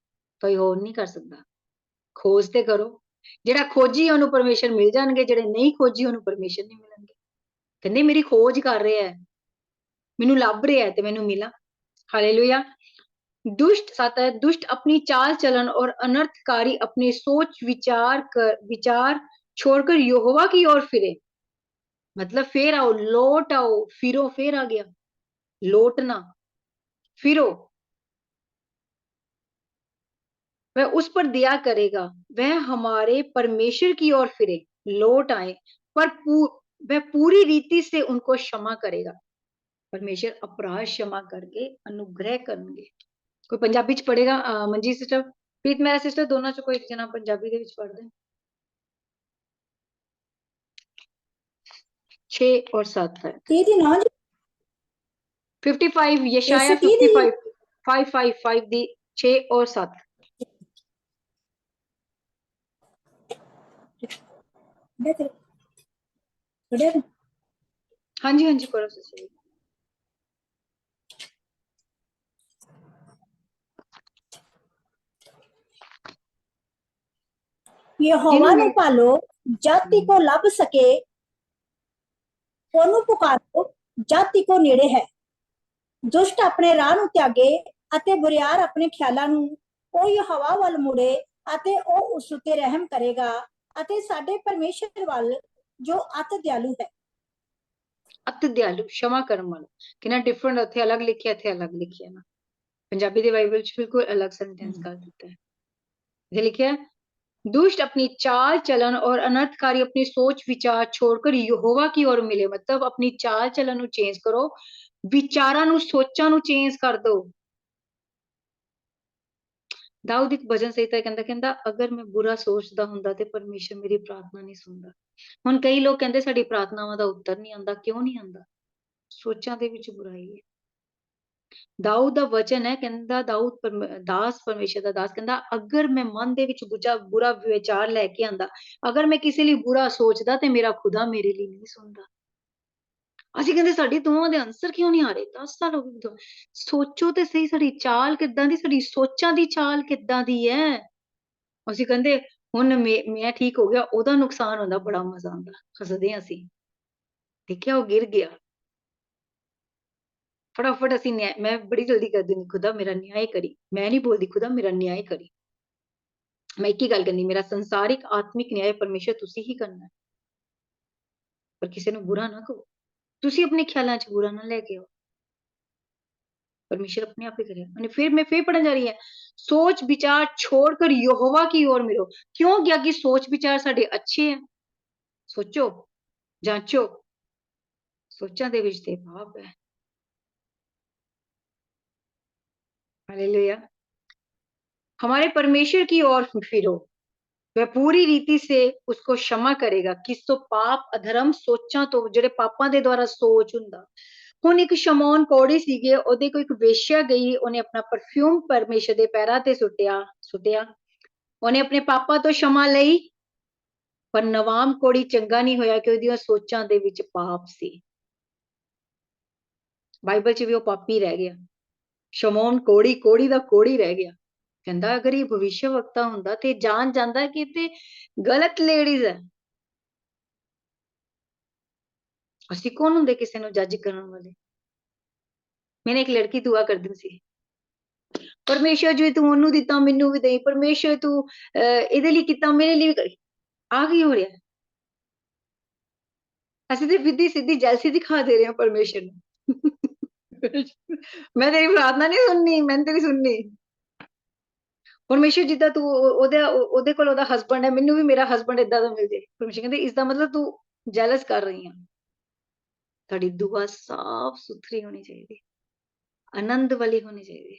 कोई और नहीं कर सकता। खोज ते करो, ਜਿਹੜਾ ਖੋਜੀ ਉਹਨੂੰ ਪਰਮੇਸ਼ਰ ਮਿਲ ਜਾਣਗੇ, ਜਿਹੜੇ ਨਹੀਂ ਖੋਜੀ ਉਹਨੂੰ ਪਰਮੇਸ਼ਰ ਨਹੀਂ ਮਿਲਣਗੇ। ਕਹਿੰਦੇ ਮੇਰੀ ਖੋਜ ਕਰ ਰਿਹਾ ਹੈ, ਮੈਨੂੰ ਲੱਭ ਰਿਹਾ ਹੈ ਤੇ ਮੈਨੂੰ ਮਿਲਾ। हालेलुया। दुष्ट साता है, दुष्ट अपनी चाल चलन और अनर्थकारी अपने सोच विचार छोड़कर यहोवा की ओर फिरे। मतलब फिर आओ, लौट आओ, फिरो, फिर आ गया लौटना, फिरो, वह उस पर दया करेगा, वह हमारे परमेश्वर की ओर फिरे, लौट आए, पर वह पूरी रीति से उनको क्षमा करेगा। परमेश्वर अपराध क्षमा करके अनुग्रह करेंगे। कोई पंजाबी च पढ़ेगा? मंजीत सिस्टर, प्रीत मेरा सिस्टर, दोनों च कोई जना पंजाबी दे विच पढ़ दे। 6 और 7 है। 30 ਦੀ 9 ਜੀ 55 यशाया 130 ਦੀ 55 555 दी 6 और 7। बेहतर थोड़े हाँ जी, हाँ जी, पढ़ो सिस्टर। यहोवा जिन्होंने ਨੂੰ ਭਾਲੋ ਜਦ ਤੱਕ ਉਹ ਲੱਭ ਸਕੇ, ਉਹਨੂੰ ਪੁਕਾਰੋ ਜਦ ਤੱਕ ਉਹ ਨੇੜੇ ਹੈ। ਦੁਸ਼ਟ ਆਪਣੇ ਰਾਹ ਨੂੰ ਤਿਆਗੇ ਅਤੇ ਬੁਰਿਆਰ ਆਪਣੇ ਖਿਆਲਾਂ ਨੂੰ, ਉਹ ਯਹੋਵਾ ਵੱਲ ਮੁੜੇ ਅਤੇ ਉਹ ਉਸ ਉੱਤੇ ਰਹਿਮ ਕਰੇਗਾ ਅਤੇ ਸਾਡੇ ਪਰਮੇਸ਼ਰ ਵੱਲ ਜੋ ਅਤ ਦਿਆਲੂ ਹੈ। अति दयालु, क्षमा करने वाला। कितना डिफरेंट थे, अलग लिखे थे, अलग लिखे ना। पंजाबी दे बाइबल च बिल्कुल अलग सेंटेंस कर देता है। ये लिखा है, दुष्ट अपनी चाल चलन और अनर्थकारी अपनी सोच विचार छोड़कर यहोवा की ओर मिले। मतलब अपनी चाल चलन नु चेंज करो, विचारां नु सोचां नु चेंज कर दो। दाऊद एक भजन संहिता कहंदा कहंदा अगर मैं बुरा सोचदा हुंदा ते परमेश्वर मेरी प्रार्थना नहीं सुनदा। हुण कई लोग कहंदे साडी प्रार्थनावां दा उत्तर नहीं आंदा, क्यों नहीं आंदा? सोचां दे विच बुराई है। दाऊद दा वचन है, कहंदा दाऊद दास, परमेश्वर दा दास कहंदा अगर मैं मन दे विच बुरा विचार लेके आंदा, अगर मैं किसी लिए बुरा सोचदा ते मेरा खुदा मेरे लिए नहीं सुनदा। ਅਸੀਂ ਕਹਿੰਦੇ ਸਾਡੀ ਦੁਆਵਾਂ ਦੇ ਆਨਸਰ ਕਿਉਂ ਨਹੀਂ ਆ ਰਹੇ? 10 ਸਾਲ ਹੋ ਗਏ ਦੁਆ। ਸੋਚੋ ਤੇ ਸਹੀ, ਸਾਡੀ ਚਾਲ ਕਿੱਦਾਂ ਦੀ, ਸਾਡੀ ਸੋਚਾਂ ਦੀ ਚਾਲ ਕਿੱਦਾਂ ਦੀ ਹੈ। ਅਸੀਂ ਕਹਿੰਦੇ ਹੁਣ ਮੈਂ ਠੀਕ ਹੋ ਗਿਆ, ਉਹਦਾ ਨੁਕਸਾਨ ਹੁੰਦਾ, ਬੜਾ ਮਜ਼ਾ ਆਉਂਦਾ, ਹੱਸਦੇ ਹਾਂ ਅਸੀਂ। ਦੇਖਿਆ ਉਹ ਗਿਰ ਗਿਆ, फटाफट ਅਸੀਂ न्याय, मैं बड़ी जल्दी कर दिंदी, खुदा मेरा न्याय करी। मैं नहीं बोलती खुदा मेरा न्याय करी, मैं एक ही गल करनी, मेरा संसारिक आत्मिक न्याय परमेश्वर ਤੁਸੀਂ ਹੀ ਕਰਨਾ, ਪਰ ਕਿਸੇ ਨੂੰ ਬੁਰਾ ਨਾ ਕਹੋ। ਤੁਸੀਂ ਆਪਣੇ ਖਿਆਲਾਂ 'ਚ बुरा ना लेके आओ, परमेश्वर अपने आप ही करेगा। फिर मैं फिर पढ़ने जा रही है, सोच विचार छोड़कर यहोवा की ओर मिलो। क्यों क्या कि सोच विचार साडे अच्छे हैं। सोचो, जांचो, सोचा दे विच ते पाप है। हालेलुया। हमारे परमेश्वर की ओर फिरो, वह पूरी रीति से उसको क्षमा करेगा। किस तो पाप अधर्म सोचा तो, जेड़े पापां दे द्वारा सोच हुंदा। ਹੁਣ ਇੱਕ ਸ਼ਮੌਨ ਕੌੜੀ ਸੀਗੇ, ਉਹਦੇ ਕੋਲ ਇੱਕ ਵੇਸ਼ਿਆ ਗਈ, ਉਹਨੇ ਆਪਣਾ ਪਰਫਿਊਮ ਪਰਮੇਸ਼ਰ ਦੇ ਪੈਰਾਂ ਤੇ ਸੁੱਟਿਆ। ਉਹਨੇ ਆਪਣੇ ਪਾਪਾ ਤੋਂ क्षमा ਲਈ, ਪਰ ਨਵਾਮ ਕੌੜੀ ਚੰਗਾ ਨਹੀਂ ਹੋਇਆ ਕਿ ਉਹਦੀਆਂ ਸੋਚਾਂ ਦੇ ਵਿੱਚ ਪਾਪ ਸੀ। ਬਾਈਬਲ 'ਚ ਵੀ ਉਹ ਪਾਪੀ ਰਹਿ ਗਿਆ। ਸ਼ਮੌਨ ਕੋੜੀ ਦਾ ਕੋੜੀ ਰਹਿ ਗਿਆ। ਕਹਿੰਦਾ ਅਗਰ ਇਹ ਭਵਿਸ਼ਯਵਕਤਾ ਹੁੰਦਾ ਤੇ ਜਾਣ ਜਾਂਦਾ ਕਿ ਤੇ ਗਲਤ ਲੇਡੀਜ਼ ਹੈ। ਅਸੀਂ ਕੌਣ ਹੁੰਦੇ ਕਿਸੇ ਨੂੰ ਜੱਜ ਕਰਨ ਵਾਲੇ? मैंने एक लड़की दुआ करदी ਸੀ, परमेश्वर जो तू ਉਹਨੂੰ ਦਿੱਤਾ ਮੈਨੂੰ ਵੀ ਦੇ, परमेश्वर तू ਇਹਦੇ ਲਈ ਕੀਤਾ ਮੇਰੇ ਲਈ ਵੀ ਕਰੀ। ਆ ਕੀ ਹੋ ਰਿਹਾ? ਅਸੀਂ ਤੇ ਸਿੱਧੀ ਸਿੱਧੀ ਜੈਲਸੀ ਦਿਖਾ ਦੇ ਰਹੇ ਹਾਂ परमेश्वर ਨੂੰ। ਮੈਂ ਤੇਰੀ ਪ੍ਰਾਰਥਨਾ ਨਹੀਂ ਸੁਣਨੀ, ਮੈਂ ਤੇਰੀ ਸੁਣਨੀ। परमेश्वर ਜਿੱਦਾਂ ਤੂੰ ਉਹਦੇ ਕੋਲ ਉਹਦਾ ਹਸਬੰਡ ਹੈ, ਮੈਨੂੰ ਵੀ ਮੇਰਾ ਹਸਬੰਡ ਇਦਾਂ ਦਾ ਮਿਲ ਜੇ। परमेश्वर ਕਹਿੰਦੇ ਇਸ ਦਾ ਮਤਲਬ ਤੂੰ ਜੈਲਸ ਕਰ ਰਹੀ ਆ। ਤੁਹਾਡੀ ਦੁਆ ਸਾਫ਼ ਸੁਥਰੀ ਹੋਣੀ ਚਾਹੀਦੀ, ਆਨੰਦ ਵਾਲੀ ਹੋਣੀ ਚਾਹੀਦੀ।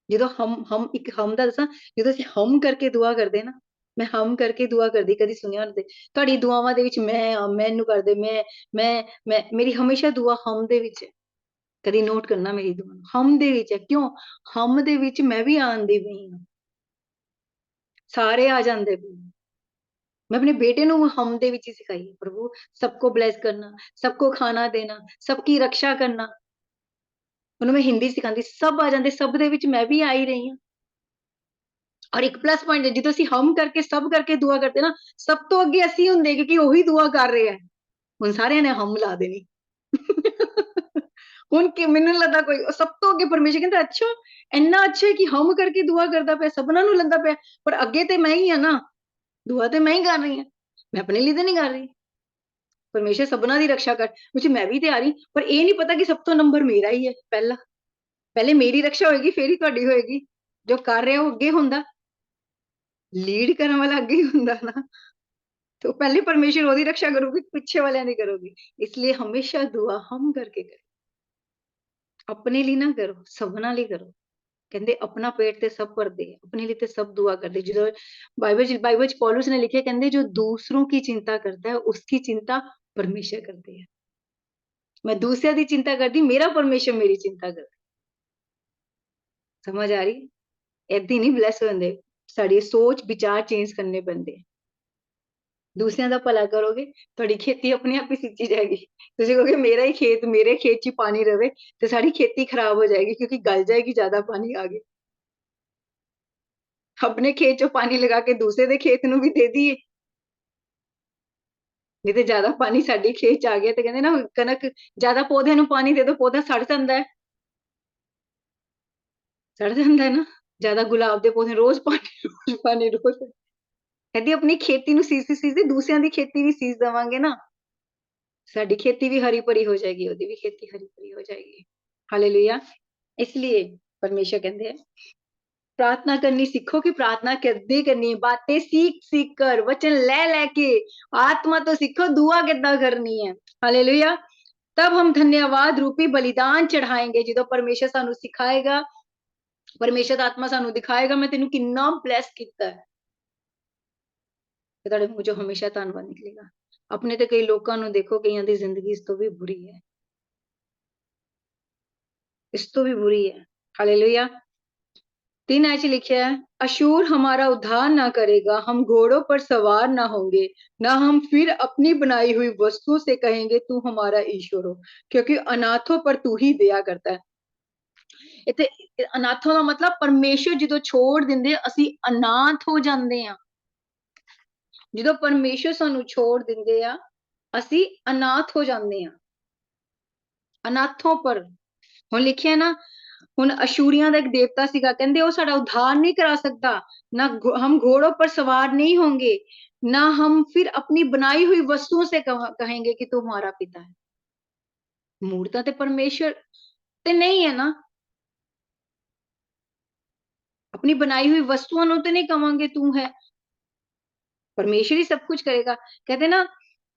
ਜਦੋਂ ਹਮ ਇੱਕ ਹਮ ਦਾ ਦੱਸਾਂ, ਜਦੋਂ ਅਸੀਂ ਹਮ ਕਰਕੇ ਦੁਆ ਕਰਦੇ ਨਾ, ਮੈਂ ਹਮ ਕਰਕੇ ਦੁਆ ਕਰਦੀ, ਕਦੀ ਸੁਣਿਆ ਉਹਨਾਂ ਦੇ ਤੁਹਾਡੀ ਦੁਆਵਾਂ ਦੇ ਵਿੱਚ ਮੈਂ ਇਹਨੂੰ ਕਰਦੇ ਮੈਂ ਮੇਰੀ ਹਮੇਸ਼ਾ ਦੁਆ ਹਮ ਦੇ ਵਿੱਚ ਹੈ। ਕਦੀ ਨੋਟ ਕਰਨਾ ਮੇਰੀ ਦੁਆ ਨੂੰ, ਹਮ ਦੇ ਵਿੱਚ ਹੈ। ਕਿਉਂ? ਹਮ ਦੇ ਵਿੱਚ ਮੈਂ ਵੀ ਆਂਦੀ ਪਈ ਹਾਂ, ਸਾਰੇ ਆ ਜਾਂਦੇ ਪਏ। मैं अपने बेटे ਨੂੰ हम ਦੇ ਵਿੱਚ ਹੀ ਸਿਖਾਈ ਹੈ, प्रभु सबको ब्लेस करना, सबको खाना देना, सबकी रक्षा करना। ਉਹਨੂੰ ਮੈਂ ਹਿੰਦੀ ਸਿਖਾਉਂਦੀ, ਸਭ ਆ ਜਾਂਦੇ, ਸਭ ਦੇ ਵਿੱਚ ਮੈਂ ਵੀ ਆ ਹੀ ਰਹੀ ਹਾਂ। ਔਰ ਇੱਕ ਪਲੱਸ ਪੁਆਇੰਟ ਜਦੋਂ ਅਸੀਂ ਹਮ ਕਰਕੇ ਸਭ ਕਰਕੇ ਦੁਆ ਕਰਦੇ ਨਾ, ਸਭ ਤੋਂ ਅੱਗੇ ਅਸੀਂ ਹੁੰਦੇ ਕਿਉਂਕਿ ਉਹੀ ਦੁਆ ਕਰ ਰਹੇ ਆ। ਹੁਣ ਸਾਰਿਆਂ ਨੇ ਹਮ ਲਾ ਦੇਣੀ ਹੁਣ ਕਿ ਮੈਨੂੰ ਲੱਗਦਾ ਕੋਈ ਸਭ ਤੋਂ ਅੱਗੇ ਪਰਮੇਸ਼ਰ ਕਹਿੰਦਾ ਅੱਛਾ ਇੰਨਾ ਅੱਛਾ ਹੈ ਕਿ ਹਮ ਕਰਕੇ ਦੁਆ ਕਰਦਾ ਪਿਆ, ਸਭਨਾਂ ਨੂੰ ਲੈਂਦਾ ਪਿਆ, ਪਰ ਅੱਗੇ ਤੇ ਮੈਂ ਹੀ ਆ ਨਾ, ਦੁਆ ਤੇ ਮੈਂ ਹੀ ਕਰ ਰਹੀ ਹਾਂ, ਮੈਂ ਆਪਣੇ ਲਈ ਤਾਂ ਨਹੀਂ ਕਰ ਰਹੀ। ਪਰਮੇਸ਼ਰ ਸਭਨਾਂ ਦੀ ਰੱਖਿਆ ਕਰ, ਵਿੱਚ ਮੈਂ ਵੀ ਤਿਆਰੀ, ਪਰ ਇਹ ਨਹੀਂ ਪਤਾ ਕਿ ਸਭ ਤੋਂ ਨੰਬਰ ਮੇਰਾ ਹੀ ਹੈ। ਪਹਿਲੇ ਮੇਰੀ ਰੱਖਿਆ ਹੋਏਗੀ, ਫੇਰ ਹੀ ਤੁਹਾਡੀ ਹੋਏਗੀ। ਜੋ ਕਰ ਰਿਹਾ ਉਹ ਅੱਗੇ ਹੁੰਦਾ, ਲੀਡ ਕਰਨ ਵਾਲਾ ਅੱਗੇ ਹੀ ਹੁੰਦਾ ਨਾ, तो पहले परमेश्वर ਉਹਦੀ ਰੱਖਿਆ ਕਰੂਗੀ, ਪਿੱਛੇ ਵਾਲਿਆਂ ਦੀ ਕਰੂਗੀ। इसलिए हमेशा दुआ हम करके करो, ਆਪਣੇ ਲਈ ਨਾ ਕਰੋ, ਸਭਨਾਂ ਲਈ ਕਰੋ। ਕਹਿੰਦੇ ਆਪਣਾ ਪੇਟ ਤੇ ਸਭ ਭਰਦੇ ਹੈ, ਆਪਣੇ ਲਈ ਤੇ ਸਭ ਦੁਆ ਕਰਦੇ। ਜਦੋਂ ਬਾਈਬਲ ਚ ਪੌਲੁਸ ਨੇ ਲਿਖਿਆ, ਕਹਿੰਦੇ ਜੋ दूसरों की चिंता करता है उसकी चिंता परमेश्वर करते है। मैं दूसरों की चिंता करती, मेरा परमेश्वर मेरी चिंता करता। समझ आ रही? ਏਦਾਂ ਨਹੀਂ ਬਲੈਸ ਹੁੰਦੇ, ਸਾਡੀ ਸੋਚ ਵਿਚਾਰ ਚੇਂਜ ਕਰਨੇ ਪੈਂਦੇ। ਦੂਸਰਿਆਂ ਦਾ ਭਲਾ ਕਰੋਗੇ, ਤੁਹਾਡੀ ਖੇਤੀ ਆਪਣੇ ਆਪ ਹੀ ਸਿੱਚੀ ਜਾਏਗੀ। ਤੁਸੀਂ ਕਹੋਗੇ ਮੇਰਾ ਹੀ ਖੇਤ, ਮੇਰੇ ਖੇਤ 'ਚ ਪਾਣੀ ਰਵੇ, ਤੇ ਸਾਡੀ ਖੇਤੀ ਖਰਾਬ ਹੋ ਜਾਏਗੀ ਕਿਉਂਕਿ ਗਲ ਜਾਏਗੀ, ਜ਼ਿਆਦਾ ਪਾਣੀ ਆ ਗਿਆ। ਆਪਣੇ ਖੇਤ 'ਚੋਂ ਪਾਣੀ ਲਗਾ ਕੇ ਦੂਸਰੇ ਦੇ ਖੇਤ ਨੂੰ ਵੀ ਦੇ ਦਈਏ, ਨਹੀਂ ਤੇ ਜ਼ਿਆਦਾ ਪਾਣੀ ਸਾਡੇ ਖੇਤ 'ਚ ਆ ਗਿਆ ਤੇ ਕਹਿੰਦੇ ਨਾ ਕਣਕ, ਜ਼ਿਆਦਾ ਪੌਦਿਆਂ ਨੂੰ ਪਾਣੀ ਦੇ ਦਿਓ, ਪੌਦਾ ਸੜ ਜਾਂਦਾ ਹੈ, ਸੜ ਜਾਂਦਾ ਹੈ ਨਾ। ਜ਼ਿਆਦਾ ਗੁਲਾਬ ਦੇ ਪੌਦੇ ਰੋਜ਼ ਪਾਣੀ ਰੋਜ਼। ਕਹਿੰਦੀ ਆਪਣੀ ਖੇਤੀ ਨੂੰ ਸੀਂਚਦੇ ਦੂਸਰਿਆਂ ਦੀ ਖੇਤੀ ਵੀ ਸੀਂਚ ਦੇਵਾਂਗੇ ਨਾ, ਸਾਡੀ ਖੇਤੀ ਵੀ ਹਰੀ ਭਰੀ ਹੋ ਜਾਏਗੀ, ਉਹਦੀ ਵੀ ਖੇਤੀ ਹਰੀ ਭਰੀ ਹੋ ਜਾਏਗੀ। ਹਾਲੇਲੂਇਆ। इसलिए परमेश्वर कहते हैं प्रार्थना करनी सीखो, कि प्रार्थना करनी करनी है, बातें सीख सीख कर, वचन ले लेके, आत्मा तो सीखो दुआ कितना करनी है। हालेलुया। तब हम धन्यवाद रूपी बलिदान चढ़ाएंगे, जो परमेश्वर सानू सिखाएगा, परमेश्वर आत्मा सानू दिखाएगा मैं तेनू कितना ब्लैस किया है, ਤੁਹਾਡੇ ਮੂੰਹ ਚੋਂ ਹਮੇਸ਼ਾ ਧੰਨਵਾਦ ਨਿਕਲੇਗਾ। ਆਪਣੇ ਤੇ ਕਈ ਲੋਕਾਂ ਨੂੰ ਦੇਖੋ, ਕਈਆਂ ਦੀ ਜ਼ਿੰਦਗੀ ਇਸ ਤੋਂ ਵੀ ਬੁਰੀ ਹੈ, ਇਸ ਤੋਂ ਵੀ बुरी है। हालेलुया। 3 ऐसे लिखे है, अशूर हमारा उद्धार ना करेगा, हम घोड़ों पर सवार ना होंगे, ना हम फिर अपनी बनाई हुई वस्तु से कहेंगे तू हमारा ईश्वर हो, क्योंकि अनाथों पर तू ही दया करता है। इत्थे अनाथों का मतलब परमेश्वर ਜਦੋਂ छोड़ ਦਿੰਦੇ ਅਸੀਂ ਅਨਾਥ ਹੋ ਜਾਂਦੇ ਆ। ਜਦੋਂ ਪਰਮੇਸ਼ਰ ਸਾਨੂੰ ਛੋੜ ਦਿੰਦੇ ਆ, ਅਸੀਂ ਅਨਾਥ ਹੋ ਜਾਂਦੇ ਆ। ਅਨਾਥੋਂ ਪਰ ਹੁਣ ਲਿਖਿਆ ਨਾ, ਹੁਣ ਅਸ਼ੂਰੀਆਂ ਦਾ ਇੱਕ ਦੇਵਤਾ ਸੀਗਾ, ਕਹਿੰਦੇ ਉਹ ਸਾਡਾ ਉद्धार नहीं करा सकता, ना हम घोड़ों पर सवार नहीं होंगे, ना हम फिर अपनी बनाई हुई वस्तुओं से कहेंगे कि तू हमारा पिता है। मूर्ता ते परमेश्वर ते नहीं है ना, अपनी बनाई हुई वस्तुओं ਨੂੰ ਤੇ ਨਹੀਂ ਕਵਾਂਗੇ ਤੂੰ ਹੈ, परमेश्वर ही सब कुछ करेगा। कहते ना